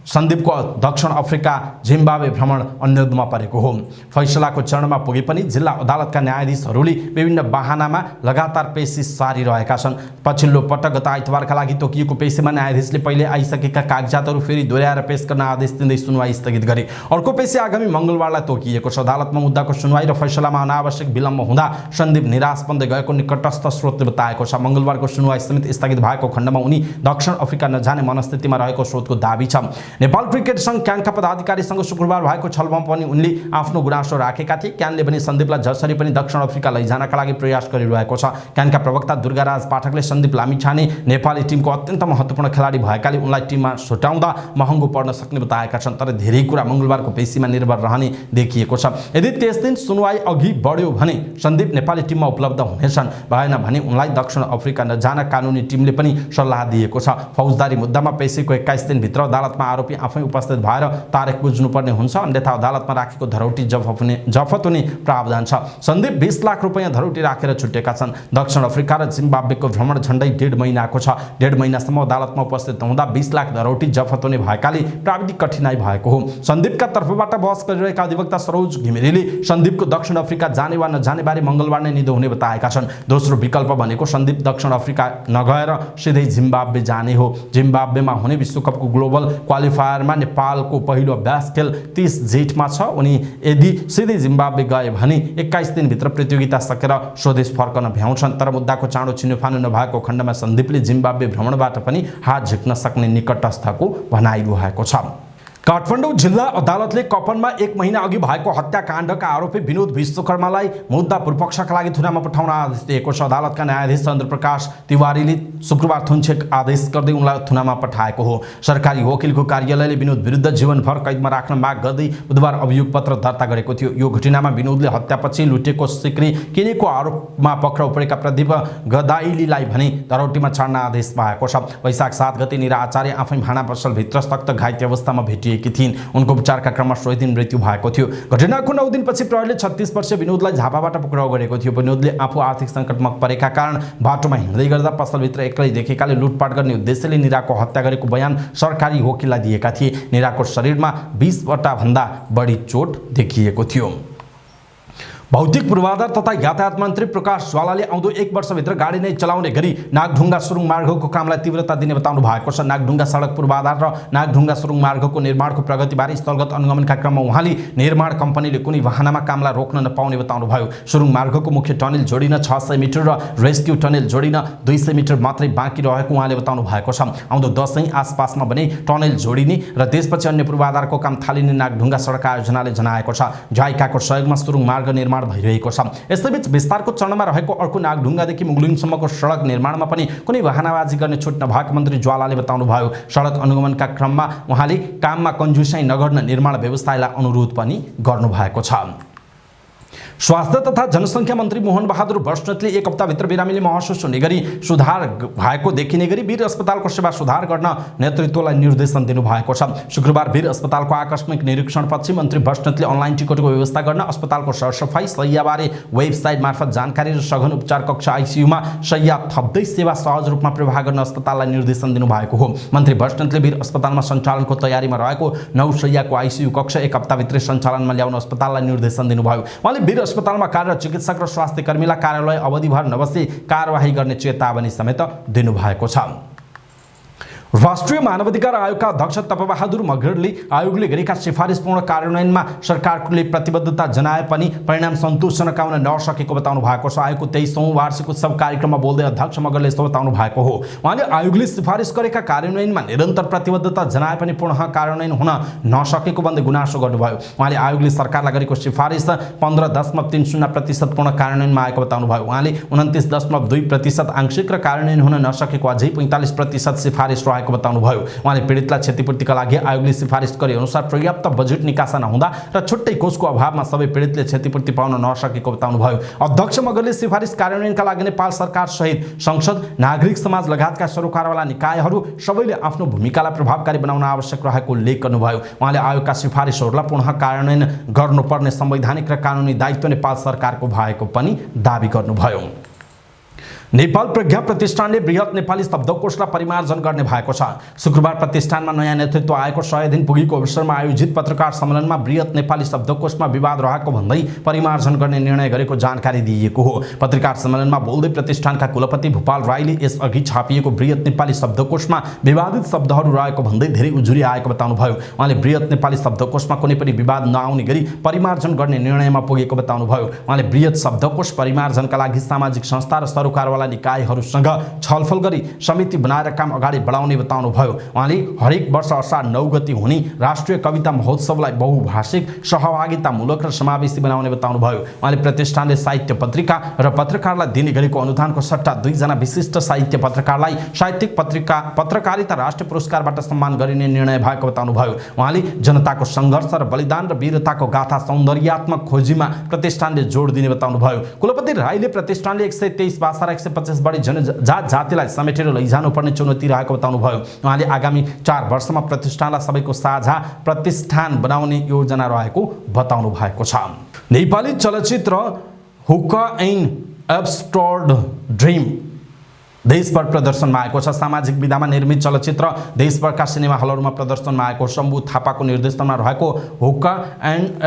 S1: सन्दीपको दक्षिण अफ्रिका जिम्बाब्वे भ्रमण अनुरोधमा परेको हो। फैसलाको चरणमा पुगे पनि जिल्ला अदालतका न्यायाधीशहरूले विभिन्न बहानामा लगातार पेशी सारिरहेका छन्। पछिल्लो पटक गत आइतबारका लागि तोकिएको पेशीमा न्यायाधीशले पहिले आइसकेका कागजातहरू फेरि दोहोर्याएर पेश गर्न आदेश दिँदै सुनवाई स्थगित गरे। अर्को पेशी आगामी मंगलबारलाई तोकिएको छ। अदालतमा मुद्दाको सुनवाई र फैसलामा अनावश्यक विलम्ब हुँदा सन्दीप निराश बन्दै गएको निकटस्थ स्रोतले बताएको छ। मंगलबारको सुनवाई समेत स्थगित भएको खण्डमा उनी दक्षिण अफ्रिका नजाने मनस्थितिमा रहेको स्रोतको दाबी छ। नेपाल क्रिकेट संघ क्यानका पदाधिकारीसँग शुक्रबार भएको छलफलमा पनि उनले आफ्नो गुनासो राखेका थिए। क्यानले पनि सन्दीपलाई जसरी पनि दक्षिण अफ्रिका लैजानका लागि प्रयास गरिरहेको छ। क्यानका प्रवक्ता दुर्गाराज पाठकले सन्दीप लामिछाने नेपाली टिमको अत्यन्त महत्त्वपूर्ण खेलाडी भएकाले उनलाई टिममा छुटाउँदा महँगो पर्न सक्ने बताएका छन्। तर धेरै कुरा मंगलबारको पेशीमा निर्भर रहने देखिएको छ। यदि त्यस दिन सुनवाई अघि बढ्यो भने सन्दीप नेपाली टिममा उपलब्ध हुनेछन्, भएन भने उनलाई दक्षिण अफ्रिका नजान कानुनी टिमले पनि सल्लाह दिएको छ। फौजदारी मुद्दामा पेशीको 21 दिनभित्र अदालतमा आरोपी आफै उपस्थित भएर तारिख बुझ्नुपर्ने हुन्छ, अन्यथा अदालतमा राखेको धरौटी जफत हुने प्रावधान छ। सन्दीप 20 लाख रुपैयाँ धरौटी राखेर छुटेका छन्। दक्षिण अफ्रिका र जिम्बाब्वेको भ्रमण झण्डै 1.5 महिनाको छ। 1.5 महिनासम्म अदालतमा उपस्थित हुँदा 20 लाख धरौटी जफत हुने भएकाले प्राविधिक कठिनाई भएको हो। सन्दीपका तर्फबाट बहस गरिरहेका अधिवक्ता सरोज घिमिरेले सन्दीपको दक्षिण अफ्रिका जाने वा नजाने बारे मंगलबार नै निधो हुने बताएका छन्। दोस्रो विकल्प भनेको सन्दीप दक्षिण अफ्रिका नगएर सिधै जिम्बाब्वे जाने हो। जिम्बाब्वेमा हुने विश्वकपको ग्लोबल क्वालिफायरमा नेपालको पहिलो अभ्यास खेल 30 जेठमा छ। उनी यदि सिधै जिम्बाब्वे गए भने 21 दिनभित्र प्रतियोगिता सकेर स्वदेश फर्कन भ्याउँछन्। तर मुद्दाको चाँडो छिनोफानो नभएको खण्डमा सन्दीपले जिम्बाब्वे भ्रमणबाट पनि हात झिक्न सक्ने निकटस्थको भनाइरहेको छ। काठमाडौँ जिल्ला अदालतले कपनमा 1 महिना अघि भएको हत्याकाण्डका आरोपी विनोद विश्वकर्मालाई मुद्दा पूर्वपक्षका लागि थुनामा पठाउन आदेश दिएको छ। अदालतका न्यायाधीश चन्द्रप्रकाश तिवारीले शुक्रबार थुनछेक आदेश गर्दै उनलाई थुनामा पठाएको हो। सरकारी वकिलको कार्यालयले विनोद विरुद्ध जीवनभर कैदमा राख्न माग गर्दै बुधबार अभियोग पत्र दर्ता गरेको थियो। यो घटनामा विनोदले हत्यापछि लुटेको सिक्री किनेको आरोपमा पक्राउ परेका प्रदीप गदाइलीलाई भने धरौटीमा छाड्न आदेश भएको छ। वैशाख 7 गते निरा आचार्य आफै भाँडा पसलभित्र सक्त घाइते अवस्थामा भेटिएकी थिइन्। उनको उपचारका क्रममा सोही दिन मृत्यु भएको थियो। घटनाको 9 दिनपछि प्रहरीले 36 वर्षीय विनोदलाई झापाबाट पक्राउ गरेको थियो। विनोदले आफू आर्थिक सङ्कटमा परेका कारण बाटोमा हिँड्दै गर्दा पसलभित्र एक्लै देखेकाले लुटपाट गर्ने उद्देश्यले निराको हत्या गरेको बयान सरकारी वकिललाई दिएका थिए। निराको शरीरमा 20 वटा भन्दा बढी चोट देखिएको थियो। भौतिक पूर्वाधार तथा यातायात मन्त्री प्रकाश ज्वालाले आउँदो 1 वर्षभित्र गाडी नै चलाउने गरी नागढुङ्गा सुरुङ मार्गको कामलाई तीव्रता दिने बताउनु भएको छ। नागढुङ्गा सडक पूर्वाधार र नागढुङ्गा सुरुङ मार्गको निर्माणको प्रगतिबारे स्थलगत अनुगमनका क्रममा उहाँले निर्माण कम्पनीले कुनै वाहनमा कामलाई रोक्न नपाउने बताउनुभयो। सुरुङ मार्गको मुख्य टनेल जोडिन 600 मिटर र रेस्क्यु टनेल जोडिन 200 मिटर मात्रै बाँकी रहेको उहाँले बताउनु भएको छ। आउँदो दशैं आसपासमा भने टनेल जोडिने र त्यसपछि अन्य पूर्वाधारको काम थालिने नागढुङ्गा सडक आयोजनाले जनाएको छ। जाइकाको सहयोगमा सुरुङ मार्ग निर्माण भइरहेको छ। यसैबीच विस्तारको चरणमा रहेको अर्को नागढुङ्गादेखि मुगलिङसम्मको सडक निर्माणमा पनि कुनै वाहनाबाजी गर्ने छुट नभएको मन्त्री ज्वालाले बताउनुभयो। सडक अनुगमनका क्रममा उहाँले काममा कन्जुसाइ नगर्न निर्माण व्यवस्थालाई अनुरोध पनि गर्नुभएको छ। स्वास्थ्य तथा जनसङ्ख्या मन्त्री मोहन बहादुर बस्नेतले 1 हप्ताभित्र बिरामीले महसुस हुने गरी सुधार भएको देखिने गरी वीर अस्पतालको सेवा सुधार गर्न नेतृत्वलाई निर्देशन दिनुभएको छ। शुक्रबार वीर अस्पतालको आकस्मिक निरीक्षणपछि मन्त्री बस्नेतले अनलाइन टिकटको व्यवस्था गर्न, अस्पतालको सरसफाई, शय्याबारे वेबसाइट मार्फत जानकारी र सघन उपचार कक्ष आइसियुमा शय्या थप्दै सेवा सहज रूपमा प्रवाह गर्न अस्पताललाई निर्देशन दिनुभएको हो। मन्त्री बस्नेतले वीर अस्पतालमा सञ्चालनको तयारीमा रहेको 9 शय्याको आइसियु कक्ष 1 हप्ताभित्रै सञ्चालनमा ल्याउन अस्पताललाई निर्देशन दिनुभयो। उहाँले वीर अस्पतालमा कार्यरत चिकित्सक र स्वास्थ्य कर्मीलाई कार्यालय अवधिभर नबसी कारवाही गर्ने चेतावनी समेत दिनुभएको छ। राष्ट्रिय मानवाधिकार आयोगका अध्यक्ष तपबहादुर मगरले आयोगले गरेका सिफारिसपूर्ण कार्यान्वयनमा सरकारले प्रतिबद्धता जनाए पनि परिणाम सन्तोषजनक आउन नसकेको बताउनु भएको छ। आयोगको 23औं वार्षिक उत्सव कार्यक्रममा बोल्दै अध्यक्ष मगरले यस्तो बताउनु भएको हो। उहाँले आयोगले सिफारिस गरेका कार्यान्वयनमा निरन्तर प्रतिबद्धता जनाए पनि पुनः कार्यान्वयन हुन नसकेको भन्दै गुनासो गर्नुभयो। उहाँले आयोगले सरकारलाई गरेको सिफारिस 15.30% पूर्ण कार्यान्वयनमा आएको बताउनुभयो। उहाँले 29.2% आंशिक र कार्यान्वयन हुन नसकेको अझै 45% सिफारिस रहेको बताउनुभयो। उहाँले पीडितलाई क्षतिपूर्तिका लागि आयोगले सिफारिस गरे अनुसार पर्याप्त बजेट निकासा नहुँदा र छुट्टै कोषको अभावमा सबै पीडितले क्षतिपूर्ति पाउन नसकेको बताउनुभयो। अध्यक्ष मगरले सिफारिस कार्यान्वयनका लागि नेपाल सरकार सहित संसद, नागरिक समाज लगायतका सरकारवाला निकायहरू सबैले आफ्नो भूमिकालाई प्रभावकारी बनाउन आवश्यक रहेको उल्लेख गर्नुभयो। उहाँले आयोगका सिफारिसहरूलाई पुनः कार्यान्वयन गर्नुपर्ने संवैधानिक र कानुनी दायित्व नेपाल सरकारको भएको पनि दाबी गर्नुभयो। नेपाल प्रज्ञा प्रतिष्ठानले बृहत नेपाली शब्दकोशलाई परिमार्जन गर्ने भएको छ। शुक्रबार प्रतिष्ठानमा नयाँ नेतृत्व आएको 100 दिन पुगेको अवसरमा आयोजित पत्रकार सम्मेलनमा बृहत नेपाली शब्दकोशमा विवाद रहेको भन्दै परिमार्जन गर्ने निर्णय गरेको जानकारी दिइएको हो। पत्रकार सम्मेलनमा बोल्दै प्रतिष्ठानका कुलपति भूपाल राईले यसअघि छापिएको बृहत नेपाली शब्दकोशमा विवादित शब्दहरू रहेको भन्दै धेरै उजुरी आएको बताउनुभयो। उहाँले बृहत नेपाली शब्दकोशमा कुनै पनि विवाद नआउने गरी परिमार्जन गर्ने निर्णयमा पुगेको बताउनुभयो। उहाँले बृहत शब्दकोश परिमार्जनका लागि सामाजिक संस्था र सरकारवाला निकायहरूसँग छलफल गरी समिति बनाएर काम अगाडि बढाउने बताउनुभयो। उहाँले हरेक वर्ष असार 9 गते हुने राष्ट्रिय कविता महोत्सवलाई बहुभाषिक, सहभागितामूलक र समावेशी बनाउने बताउनुभयो। उहाँले प्रतिष्ठानले साहित्य पत्रिका र पत्रकारलाई दिने गरेको अनुदानको सट्टा 2 जना विशिष्ट साहित्य पत्रकारलाई साहित्यिक पत्रकारिता राष्ट्रिय पुरस्कारबाट सम्मान गरिने निर्णय भएको बताउनुभयो। उहाँले जनताको सङ्घर्ष र बलिदान र वीरताको गाथा सौन्दर्यात्मक खोजीमा प्रतिष्ठानले जोड दिने बताउनुभयो। कुलपति राईले प्रतिष्ठानले 123 भाषा र 150 बढी जनजात जातिलाई समेटेर लैजानुपर्ने चुनौती रहेको बताउनुभयो। उहाँले आगामी 4 वर्षमा प्रतिष्ठानलाई सबैको साझा प्रतिष्ठान बनाउने योजना रहेको बताउनु भएको छ। नेपाली चलचित्र हुक्का एन्ड एब्सटर्ड ड्रिम देशभर प्रदर्शनमा आएको छ। सामाजिक विधामा निर्मित चलचित्र देशभरका सिनेमा हलहरूमा प्रदर्शनमा आएको शम्भु थापाको निर्देशनमा रहेको हुक्का एन्ड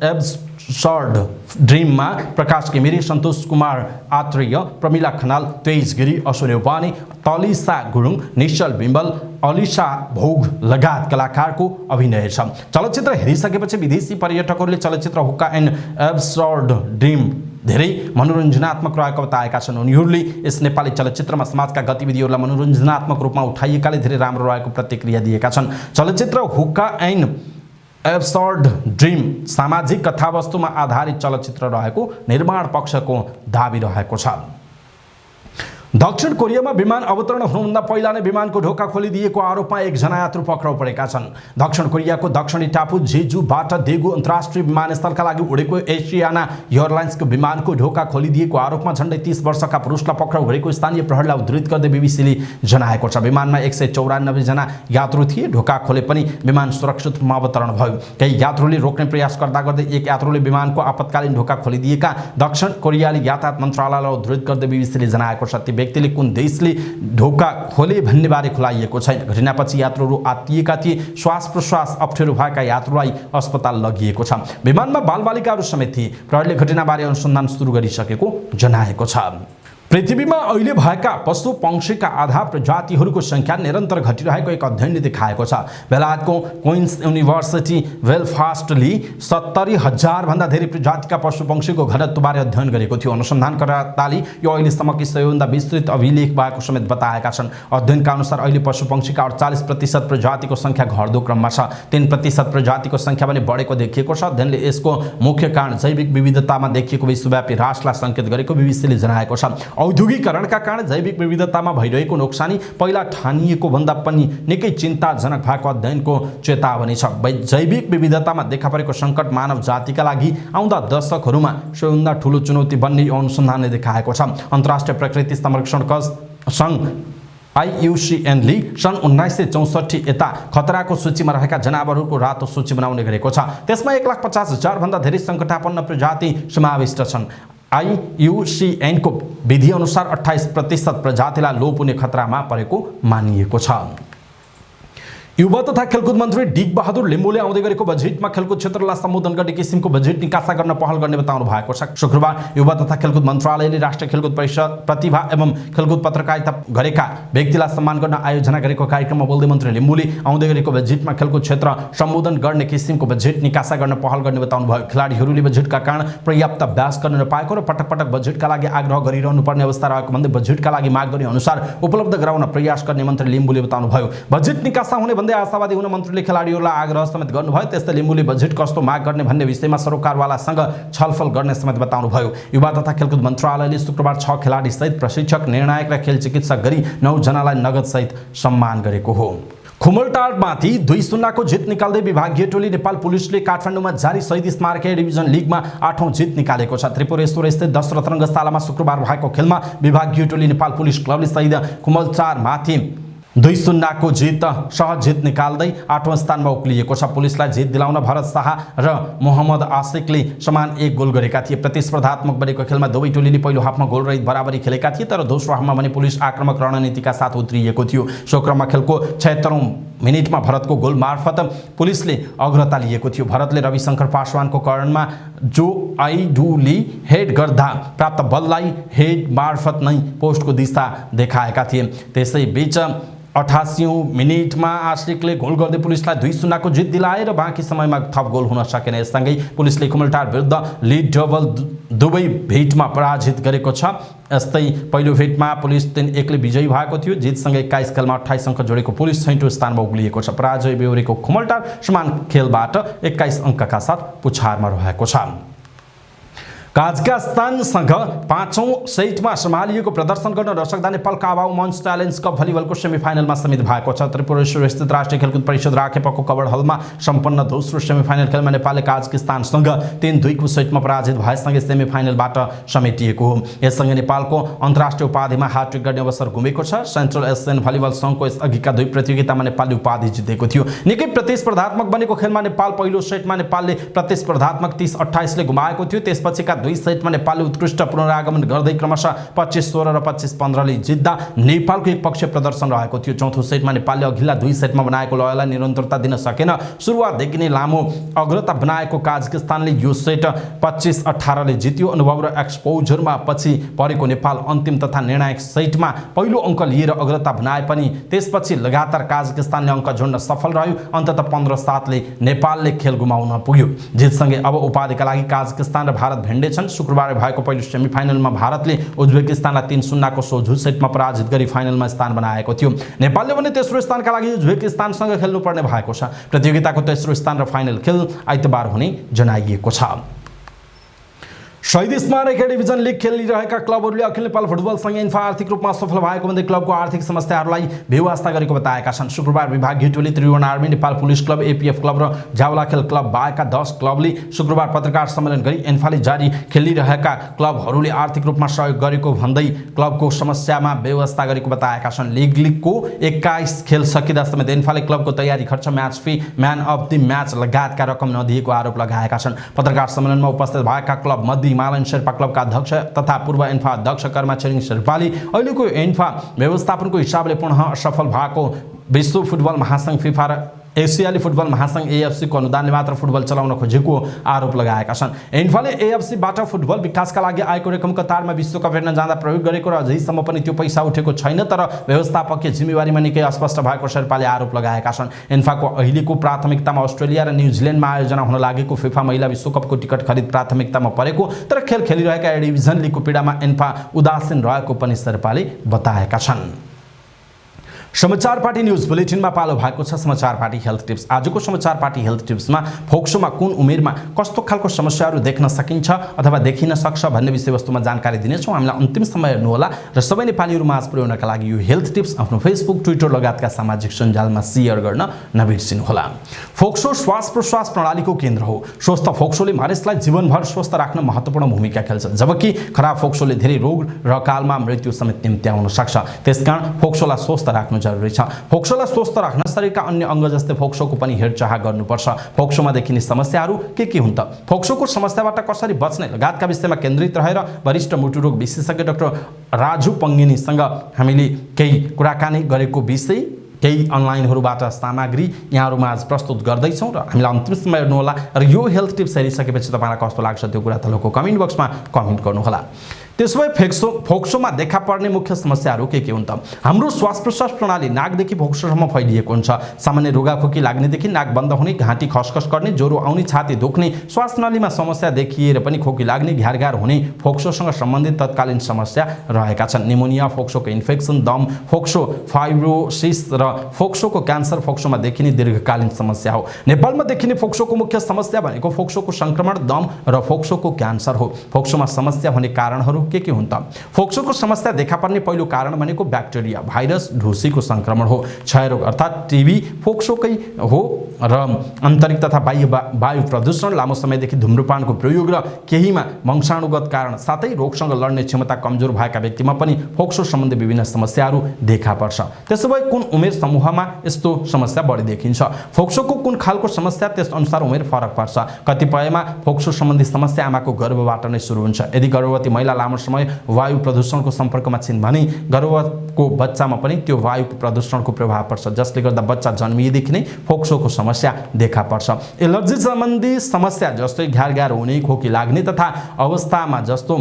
S1: एब्सटर्ड ड्रिममा प्रकाश घिमिरे, सन्तोष कुमार आत्रेय, प्रमिला खनाल, तेज गिरी, असुर्य पानी, तलिसा गुरुङ, निश्चल बिम्बल, अलिसा भोग लगायत कलाकारको अभिनय छ। चलचित्र हेरिसकेपछि विदेशी पर्यटकहरूले चलचित्र हुक्का एन्ड एब्सटर्ड ड्रिम धेरै मनोरञ्जनात्मक रहेको बताएका छन्। उनीहरूले यस नेपाली चलचित्रमा समाजका गतिविधिहरूलाई मनोरञ्जनात्मक रूपमा उठाइएकाले धेरै राम्रो रहेको प्रतिक्रिया दिएका छन्। चलचित्र हुक्का एन्ड एब्सर्ड ड्रिम सामाजिक कथावस्तुमा आधारित चलचित्र रहेको निर्माण पक्षको दाबी रहेको छ। दक्षिण कोरियामा विमान अवतरण हुनुभन्दा पहिला नै विमानको ढोका खोलिदिएको आरोपमा एकजना यात्रु पक्राउ परेका छन्। दक्षिण कोरियाको दक्षिणी टापु जेजुबाट देगु अन्तर्राष्ट्रिय विमानस्थलका लागि उडेको एसियाना एयरलाइन्सको विमानको ढोका खोलिदिएको आरोपमा झन्डै 30 वर्षका पुरुषलाई पक्राउ गरेको स्थानीय प्रहरीलाई उद्धृत गर्दै बीबीसीले जनाएको छ। विमानमा 194 जना यात्रु थिए। ढोका खोले पनि विमान सुरक्षित रूपमा अवतरण भयो। केही यात्रुले रोक्ने प्रयास गर्दै एक यात्रुले विमानको आपतकालीन ढोका खोलिदिएका दक्षिण कोरियाली यातायात मन्त्रालयलाई उद्धृत गर्दै बीबीसीले जनाएको छ। व्यक्तिले कुन देशले ढोका खोले भन्ने बारे खुलाइएको छैन। घटनापछि यात्रुहरू आत्तिएका थिए। श्वास प्रश्वास अप्ठ्यारो भएका यात्रुलाई अस्पताल लगिएको छ। विमानमा बालबालिकाहरू समेत थिए। प्रहरीले घटनाबारे अनुसन्धान सुरु गरिसकेको जनाएको छ। पृथ्वीमा अहिले भएका पशु पंक्षीका आधा प्रजातिहरूको संख्या निरन्तर घटिरहेको एक अध्ययनले देखाएको छ। बेलायतको क्वीन्स युनिभर्सिटी बेलफास्टले 70,000 भन्दा धेरै प्रजातिका पशु पंक्षीको घनत्वबारे अध्ययन गरेको थियो। अनुसन्धानकर्ताले यो अहिलेसम्मको सबैभन्दा विस्तृत अभिलेख भएको समेत बताएका छन्। अध्ययनका अनुसार अहिले पशु पंक्षीका 48% प्रजातिको संख्या घट्दो क्रममा छ। 3% प्रजातिको संख्या भने बढेको देखिएको छ। अध्ययनले यसको मुख्य कारण जैविक विविधतामा देखिएको विश्वव्यापी ह्रासलाई सङ्केत गरेको बीबीसीले जनाएको छ। औद्योगिकरणका कारण जैविक विविधतामा भइरहेको नोक्सानी पहिला ठानिएको भन्दा पनि निकै चिन्ताजनक भएको अध्ययनको चेतावनी छ। जैविक विविधतामा देखा परेको सङ्कट मानव जातिका लागि आउँदा दशकहरूमा सबैभन्दा ठुलो चुनौती बन्ने अनुसन्धानले देखाएको छ। अन्तर्राष्ट्रिय प्रकृति संरक्षण सङ्घ IUCNले सन् 1964 यता खतराको सूचीमा रहेका जनावरहरूको रातो सूची बनाउने गरेको छ। त्यसमा 1,50,000 भन्दा धेरै सङ्कटापन्न प्रजाति समाविष्ट छन्। IUCN को विधि अनुसार 28% प्रजातिलाई लोप हुने खतरामा परेको मानिएको छ। युवा तथा खेलकुद मन्त्री डिक बहादुर लिम्बुले आउँदै गरेको बजेटमा खेलकुद क्षेत्रलाई सम्बोधन गर्ने किसिमको बजेट निकासा गर्न पहल गर्ने बताउनु भएको छ। शुक्रबार युवा तथा खेलकुद मन्त्रालयले राष्ट्रिय खेलकुद परिषद प्रतिभा एवं खेलकुद पत्रकारिता गरेका व्यक्तिलाई सम्मान गर्न आयोजना गरेको कार्यक्रममा बोल्दै मन्त्री लिम्बुले आउँदै गरेको बजेटमा खेलकुद क्षेत्र सम्बोधन गर्ने किसिमको बजेट निकासा गर्न पहल गर्ने बताउनु भयो। खेलाडीहरूले बजेटका कारण पर्याप्त अभ्यास गर्न नपाएको र पटक पटक बजेटका लागि आग्रह गरिरहनु पर्ने अवस्था रहेको भन्दै बजेटका लागि माग गर्ने अनुसार उपलब्ध गराउन प्रयास गर्ने मन्त्री लिम्बुले बताउनु भयो। बजेट निकासा हुने आशावादी हुन मन्त्रीले खेलाडीहरूलाई आग्रह समेत गर्नुभयो। त्यस्तै लिम्बुले बजेट कस्तो माग गर्ने भन्ने विषयमा सरोकारवालासँग छलफल गर्ने समेत बताउनु भयो। युवा तथा खेलकुद मन्त्रालयले शुक्रबार 6 खेलाडी सहित प्रशिक्षक, निर्णायक र खेल चिकित्सक गरी 9 जनालाई नगद सहित सम्मान गरेको हो। खुमलटारमाथि 2-0 को जित निकाल्दै विभागीय टोली नेपाल पुलिसले काठमाडौँमा जारी शहीद स्मारक डिभिजन लिगमा 8औं जित निकालेको छ। त्रिपुरेश्वर स्थित दशरथ रङ्गशालामा शुक्रबार भएको खेलमा विभागीय टोली नेपाल पुलिस क्लबले शहीद खुमलटारमाथि 2-0 को जित सहज जित निकाल्दै 8औं स्थानमा उक्लिएको छ। पुलिसलाई जित दिलाउन भरत शाह र मोहम्मद आशिकले समान 1 गोल गरेका थिए। प्रतिस्पर्धात्मक बनेको खेलमा दुवै टोलीले पहिलो हाफमा गोल रहित बराबरी खेलेका थिए, तर दोस्रो हाफमा भने पुलिस आक्रामक रणनीतिका साथ उत्रिएको थियो। सो क्रममा खेलको 76औं मिनेटमा भरतको गोल मार्फत पुलिसले अग्रता लिएको थियो। भरतले रविशंकर पासवानको कर्णरमा जो आइडुले हेड गर्दा प्राप्त बललाई हेड मार्फत नै पोस्टको दिशा देखाएका थिए। त्यसै बीच 88औं मिनेटमा आशिकले गोल गर्दै पुलिसलाई 2-0 को जित दिलाए र बाँकी समयमा थप गोल हुन सकेन। यससँगै पुलिसले खुमलटार विरुद्ध लिड डबल दुवै भेटमा पराजित गरेको छ। यस्तै पहिलो भेटमा पुलिस 3-1 ले विजयी भएको थियो। जितसँगै 21 खेलमा 28 अङ्क जोडेको पुलिस छैटौं स्थानमा उक्लिएको छ। पराजय बेहोरेको खुमलटार समान खेलबाट 21 अङ्कका साथ पुछारमा रहेको छ। काजाखस्तानसँग 5औं सेटमा सम्हालिएको प्रदर्शन गर्न नसक्दा नेपाल काबाउ मन्च च्यालेन्ज कप भलिबलको सेमिफाइनलमा समेत भएको छ। त्रिपुरेश्वर स्थित राष्ट्रिय खेलकुद परिषद राखेपको कबड हलमा सम्पन्न दोस्रो सेमिफाइनल खेलमा नेपालले काजाखस्तानसँग 3-2 को सेटमा पराजित भएसँगै सेमिफाइनलबाट समेटिएको हो। यससँगै नेपालको अन्तर्राष्ट्रिय उपाधिमा ह्याट्रिक गर्ने अवसर गुमेको छ। सेन्ट्रल एसियन भलिबल सङ्घको यसअघिका 2 प्रतियोगितामा नेपालले उपाधि जितेको थियो। निकै प्रतिस्पर्धात्मक बनेको खेलमा नेपाल पहिलो सेटमा नेपालले प्रतिस्पर्धात्मक 30-28 ले गुमाएको थियो। त्यसपछिका 2 सेटमा नेपालले उत्कृष्ट पुनरागमन गर्दै क्रमशः 25-16 र 25-15 ले जित्दा नेपालको एकपक्षीय प्रदर्शन रहेको थियो। चौथो सेटमा नेपालले अघिल्ला 2 सेटमा बनाएको लयलाई निरन्तरता दिन सकेन। सुरुवातदेखि नै लामो अग्रता बनाएको काजाखस्तानले यो सेट 25-18 ले जित्यो। अनुभव र एक्सपोजरमा पछि परेको नेपाल अन्तिम तथा निर्णायक सेटमा पहिलो अङ्क लिएर अग्रता बनाए पनि त्यसपछि लगातार काजाखस्तानले अङ्क जोड्न सफल रह्यो। अन्ततः 15-7 ले नेपालले खेल गुमाउन पुग्यो। जितसँगै अब उपाधिका लागि काजाखस्तान र भारत भिड्ने छन्। शुक्रबार भएको पहिलो सेमिफाइनलमा भारतले उज्बेकिस्तानलाई 3-0 को सोझो सेटमा पराजित गरी फाइनलमा स्थान बनाएको थियो। नेपालले भने तेस्रो स्थानका लागि उज्बेकिस्तानसँग खेल्नुपर्ने भएको छ। प्रतियोगिताको तेस्रो स्थान र फाइनल खेल आइतबार हुने जनाइएको छ। शहीद स्मारक ए डिभिजन लिग खेलिरहेका क्लबहरूले अखिल नेपाल फुटबल संघ इन्फा आर्थिक रूपमा सफल भएको भन्दै क्लबको आर्थिक समस्याहरूलाई बेवास्ता गरेको बताएका छन्। शुक्रबार विभागीय टोली Tribhuvan army, Nepal police club, APF club र जावला खेल क्लब बाहेकका 10 क्लबले शुक्रबार पत्रकार सम्मेलन गरी इन्फाले जारी खेलिरहेका क्लबहरूले आर्थिक रूपमा सहयोग गरेको भन्दै क्लबको समस्यामा बेवास्ता गरेको बताएका छन्। लिगको 21 खेल सकिँदा समेत इन्फाले क्लबको तयारी खर्च, match fee, man of the match लगायतका रकम नदिएको आरोप लगाएका छन्। पत्रकार सम्मेलनमा उपस्थित भएका क्लब मध्ये हिमालयन शेर्पा क्लबका अध्यक्ष तथा पूर्व इन्फा अध्यक्ष कर्मा छिरिङ शेर्पाले अहिलेको इन्फा व्यवस्थापनको हिसाबले पुनः असफल भएको विश्व फुटबल महासंघ फिफा र एसियाली फुटबल महासंघ एएफसी को अनुदानले मात्र फुटबल चलाउन खोजेको आरोप लगाएका छन्। इन्फाले एएफसीबाट फुटबल विकासका लागि आएको रकम कतारमा विश्वकप हेर्न जाँदा प्रयोग गरेको र अझैसम्म पनि त्यो पैसा उठेको छैन, तर व्यवस्थापकीय जिम्मेवारीमा निकै अस्पष्ट भएको शेर्पाले आरोप लगाएका छन्। इन्फाको अहिलेको प्राथमिकतामा अस्ट्रेलिया र न्युजिल्यान्डमा आयोजना हुन लागेको फिफा महिला विश्वकपको टिकट खरिद प्राथमिकतामा परेको, तर खेल खेलिरहेका ए डिभिजन लिगको पीडामा इन्फा उदासीन रहेको पनि शेर्पाले बताएका छन्। समाचार पार्टी न्यूज बुलेटिनमा पालो भएको छ समाचार पार्टी हेल्थ टिप्स। आजको समाचार पार्टी हेल्थ टिप्समा फोक्सोमा कुन उमेरमा कस्तो खालको समस्याहरू देख्न सकिन्छ अथवा देखिन सक्छ भन्ने विषयवस्तुमा जानकारी दिनेछौँ। हामीलाई अन्तिम समय हेर्नुहोला र सबै नेपालीहरू माझ पुर्याउनका लागि यो हेल्थ टिप्स आफ्नो फेसबुक, ट्विटर लगायतका सामाजिक सञ्जालमा सेयर गर्न नबिर्सिनुहोला। फोक्सो श्वास प्रश्वास प्रणालीको केन्द्र हो। स्वस्थ फोक्सोले मानिसलाई जीवनभर स्वस्थ राख्न महत्त्वपूर्ण भूमिका खेल्छ, जबकि खराब फोक्सोले धेरै रोग र कालमा मृत्यु समेत निम्त्याउन सक्छ। त्यसकारण फोक्सोलाई स्वस्थ राख्नु जरुरी छ। फोक्सोलाई स्वस्थ राख्न शरीरका अन्य अंग जस्तै फोक्सोको पनि हेरचाह गर्नुपर्छ। फोक्सोमा देखिने समस्याहरू के हुन् त? फोक्सोको समस्याबाट कसरी बच्ने लगायतका विषयमा केन्द्रित रहेर वरिष्ठ मुटु रोग विशेषज्ञ डाक्टर राजु पंगिनीसँग हामीले केही कुराकानी गरेको विषय केही अनलाइनहरूबाट सामग्री यहाँहरूमा आज प्रस्तुत गर्दैछौँ र हामीलाई अन्तिम समय हेर्नुहोला र यो हेल्थ टिप्स हेरिसकेपछि तपाईँलाई कस्तो लाग्छ त्यो कुरा तलको कमेन्ट बक्समा कमेन्ट गर्नुहोला। त्यसो भए फोक्सोमा देखा पर्ने मुख्य समस्याहरू के हुन् त? हाम्रो श्वास प्रश्वास प्रणाली नाकदेखि फोक्सोसम्म फैलिएको हुन्छ। सामान्य रुगाखोकी लाग्नेदेखि नाक बन्द हुने, घाँटी खसखस गर्ने, ज्वरो आउने, छाती दुख्ने, श्वास नलीमा समस्या देखिएर पनि खोकी लाग्ने, घ्यारघ्यार हुने फोक्सोसँग सम्बन्धित तत्कालीन समस्या रहेका छन्। निमोनिया, फोक्सोको इन्फेक्सन, दम, फोक्सो फाइब्रोसिस र फोक्सोको क्यान्सर फोक्सोमा देखिने दीर्घकालीन समस्या हो। नेपालमा देखिने फोक्सोको मुख्य समस्या भनेको फोक्सोको संक्रमण, दम र फोक्सोको क्यान्सर हो। फोक्सोमा समस्या हुने कारणहरू के हुन् त? फोक्सोको समस्या देखा पर्ने पहिलो कारण भनेको ब्याक्टेरिया, भाइरस, ढुसीको संक्रमण हो। क्षयरोग अर्थात् टिबी फोक्सोकै हो र आन्तरिक तथा वायु प्रदूषण, लामो समयदेखि धूम्रपानको प्रयोग र केहीमा वंशाणुगत कारण साथै रोगसँग लड्ने क्षमता कमजोर भएका व्यक्तिमा पनि फोक्सो सम्बन्धी विभिन्न समस्याहरू देखा पर्छ। त्यसो भए कुन उमेर समूहमा यस्तो समस्या बढी देखिन्छ? फोक्सोको कुन खालको समस्या त्यस अनुसार उमेर फरक पर्छ। कतिपयमा फोक्सो सम्बन्धी समस्या आमाको गर्भबाट नै सुरु हुन्छ। यदि गर्भवती महिला लामो समय वायु प्रदूषणको सम्पर्कमा छिन् भने गर्भको बच्चामा पनि त्यो वायु प्रदूषणको प्रभाव पर्छ, जसले गर्दा बच्चा जन्मिएदेखि नै फोक्सोको समस्या देखा पर्छ। एलर्जी सम्बन्धी समस्या जस्तै घ्यारघ्यार हुने, खोकी लाग्ने तथा अवस्थामा जस्तो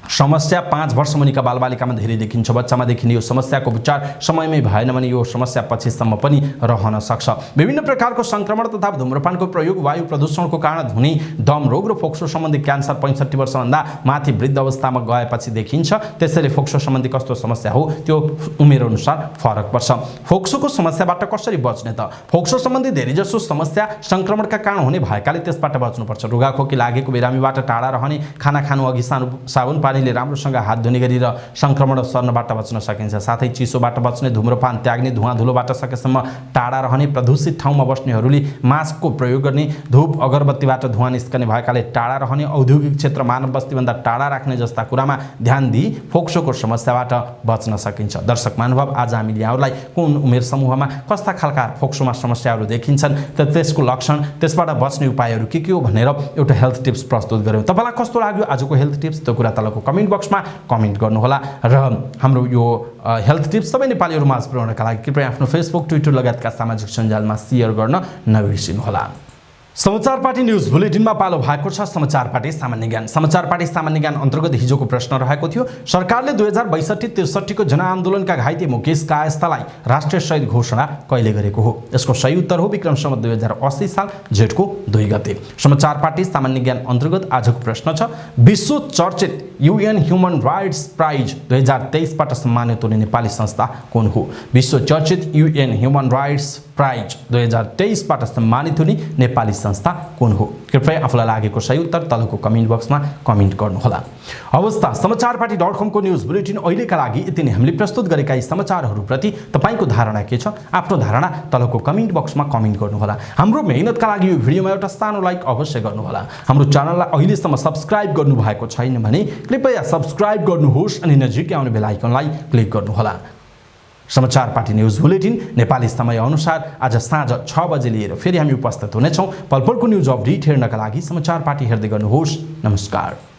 S1: समस्या 5 वर्ष मुनिका बालबालिकामा धेरै देखिन्छ। बच्चामा देखिने यो समस्याको उपचार समयमै भएन भने यो समस्या पछिसम्म पनि रहन सक्छ। विभिन्न प्रकारको संक्रमण तथा धूम्रपानको प्रयोग, वायु प्रदूषणको कारण हुने दम रोग र फोक्सो सम्बन्धी क्यान्सर 65 वर्षभन्दा माथि वृद्ध अवस्थामा गएपछि देखिन्छ। त्यसैले फोक्सो सम्बन्धी कस्तो समस्या हो त्यो उमेर अनुसार फरक पर्छ। फोक्सोको समस्याबाट कसरी बच्ने त? फोक्सो सम्बन्धी धेरैजसो समस्या संक्रमणका कारण हुने भएकाले त्यसबाट बच्नुपर्छ। रुगाखोकी लागेको बिरामीबाट टाढा रहने, खाना खानु अघि साबुन पानीले राम्रोसँग हात धुने गरी र संक्रमण सर्नबाट बच्न सकिन्छ। साथै चिसोबाट बच्ने, धूम्रपान त्याग्ने, धुवा धुलोबाट सकेसम्म टाढा रहने, प्रदूषित ठाउँमा बस्नेहरूले मास्कको प्रयोग गर्ने, धूप अगरबत्तीबाट धुवा निस्कने भएकाले टाढा रहने, औद्योगिक क्षेत्र मानव बस्तीभन्दा टाढा राख्ने जस्ता कुरामा ध्यान दिई फोक्सोको समस्याबाट बच्न सकिन्छ। दर्शक महानुभाव, आज हामीले यहाँहरूलाई कुन उमेर समूहमा कस्ता खालका फोक्सोमा समस्याहरू देखिन्छन् त त्यसको लक्षण, त्यसबाट बच्ने उपायहरू के हो भनेर एउटा हेल्थ टिप्स प्रस्तुत गर्यौँ। तपाईँलाई कस्तो लाग्यो आजको हेल्थ टिप्स त्यो कुरा तलको कमेन्ट बक्समा कमेन्ट गर्नुहोला र हाम्रो यो हेल्थ टिप्स सबै नेपालीहरू माझ पुर्याउनका लागि कृपया आफ्नो फेसबुक, ट्विटर लगायतका सामाजिक सञ्जालमा सेयर गर्न नबिर्सिनुहोला। समाचार पार्टी न्यूज बुलेटिनमा पालो भएको छ समाचार पार्टी सामान्य ज्ञान। समाचार पार्टी सामान्य ज्ञान अन्तर्गत हिजोको प्रश्न रहेको थियो, सरकारले 2062-63 को जनआन्दोलनका घाइते मुकेश कायस्थलाई राष्ट्रिय शहीद घोषणा कहिले गरेको हो? यसको सही उत्तर हो विक्रम सम्वत 2080 साल जेठको 2 गते। समाचार पार्टी सामान्य ज्ञान अन्तर्गत आजको प्रश्न छ, विश्व चर्चित UN ह्युमन राइट्स प्राइज 2023 बाट सम्मानित हुने नेपाली संस्था कुन हो? विश्व चर्चित UN ह्युमन राइट्स प्राइज 2023 बाट सम्मानित हुने नेपाली संस्था कुन हो? कृपया आफूलाई लागेको सही उत्तर तलको कमेन्ट बक्समा कमेन्ट गर्नुहोला। अवस्था समाचारपार्टी.com को न्यूज बुलेटिन अहिलेका लागि यति नै। हामीले प्रस्तुत गरेका यी समाचारहरूप्रति तपाईको धारणा के छ? आफ्नो धारणा तलको कमेन्ट बक्समा कमेन्ट गर्नुहोला। हाम्रो मेहनतका लागि यो भिडियोमा एउटा सानो लाइक अवश्य गर्नुहोला। हाम्रो च्यानललाई अहिलेसम्म सब्स्क्राइब गर्नुभएको छैन भने कृपया सब्स्क्राइब गर्नुहोस् अनि नजिकै आउने बेल आइकनलाई क्लिक गर्नुहोला। समाचार पार्टी न्यूज बुलेटिन नेपाली समय अनुसार आज साँझ 6 बजे लिएर फेरि हामी उपस्थित हुनेछौँ। पलपलको न्यूज अपडेट हेर्नका लागि समाचार पार्टी हेर्दै गर्नुहोस्। नमस्कार।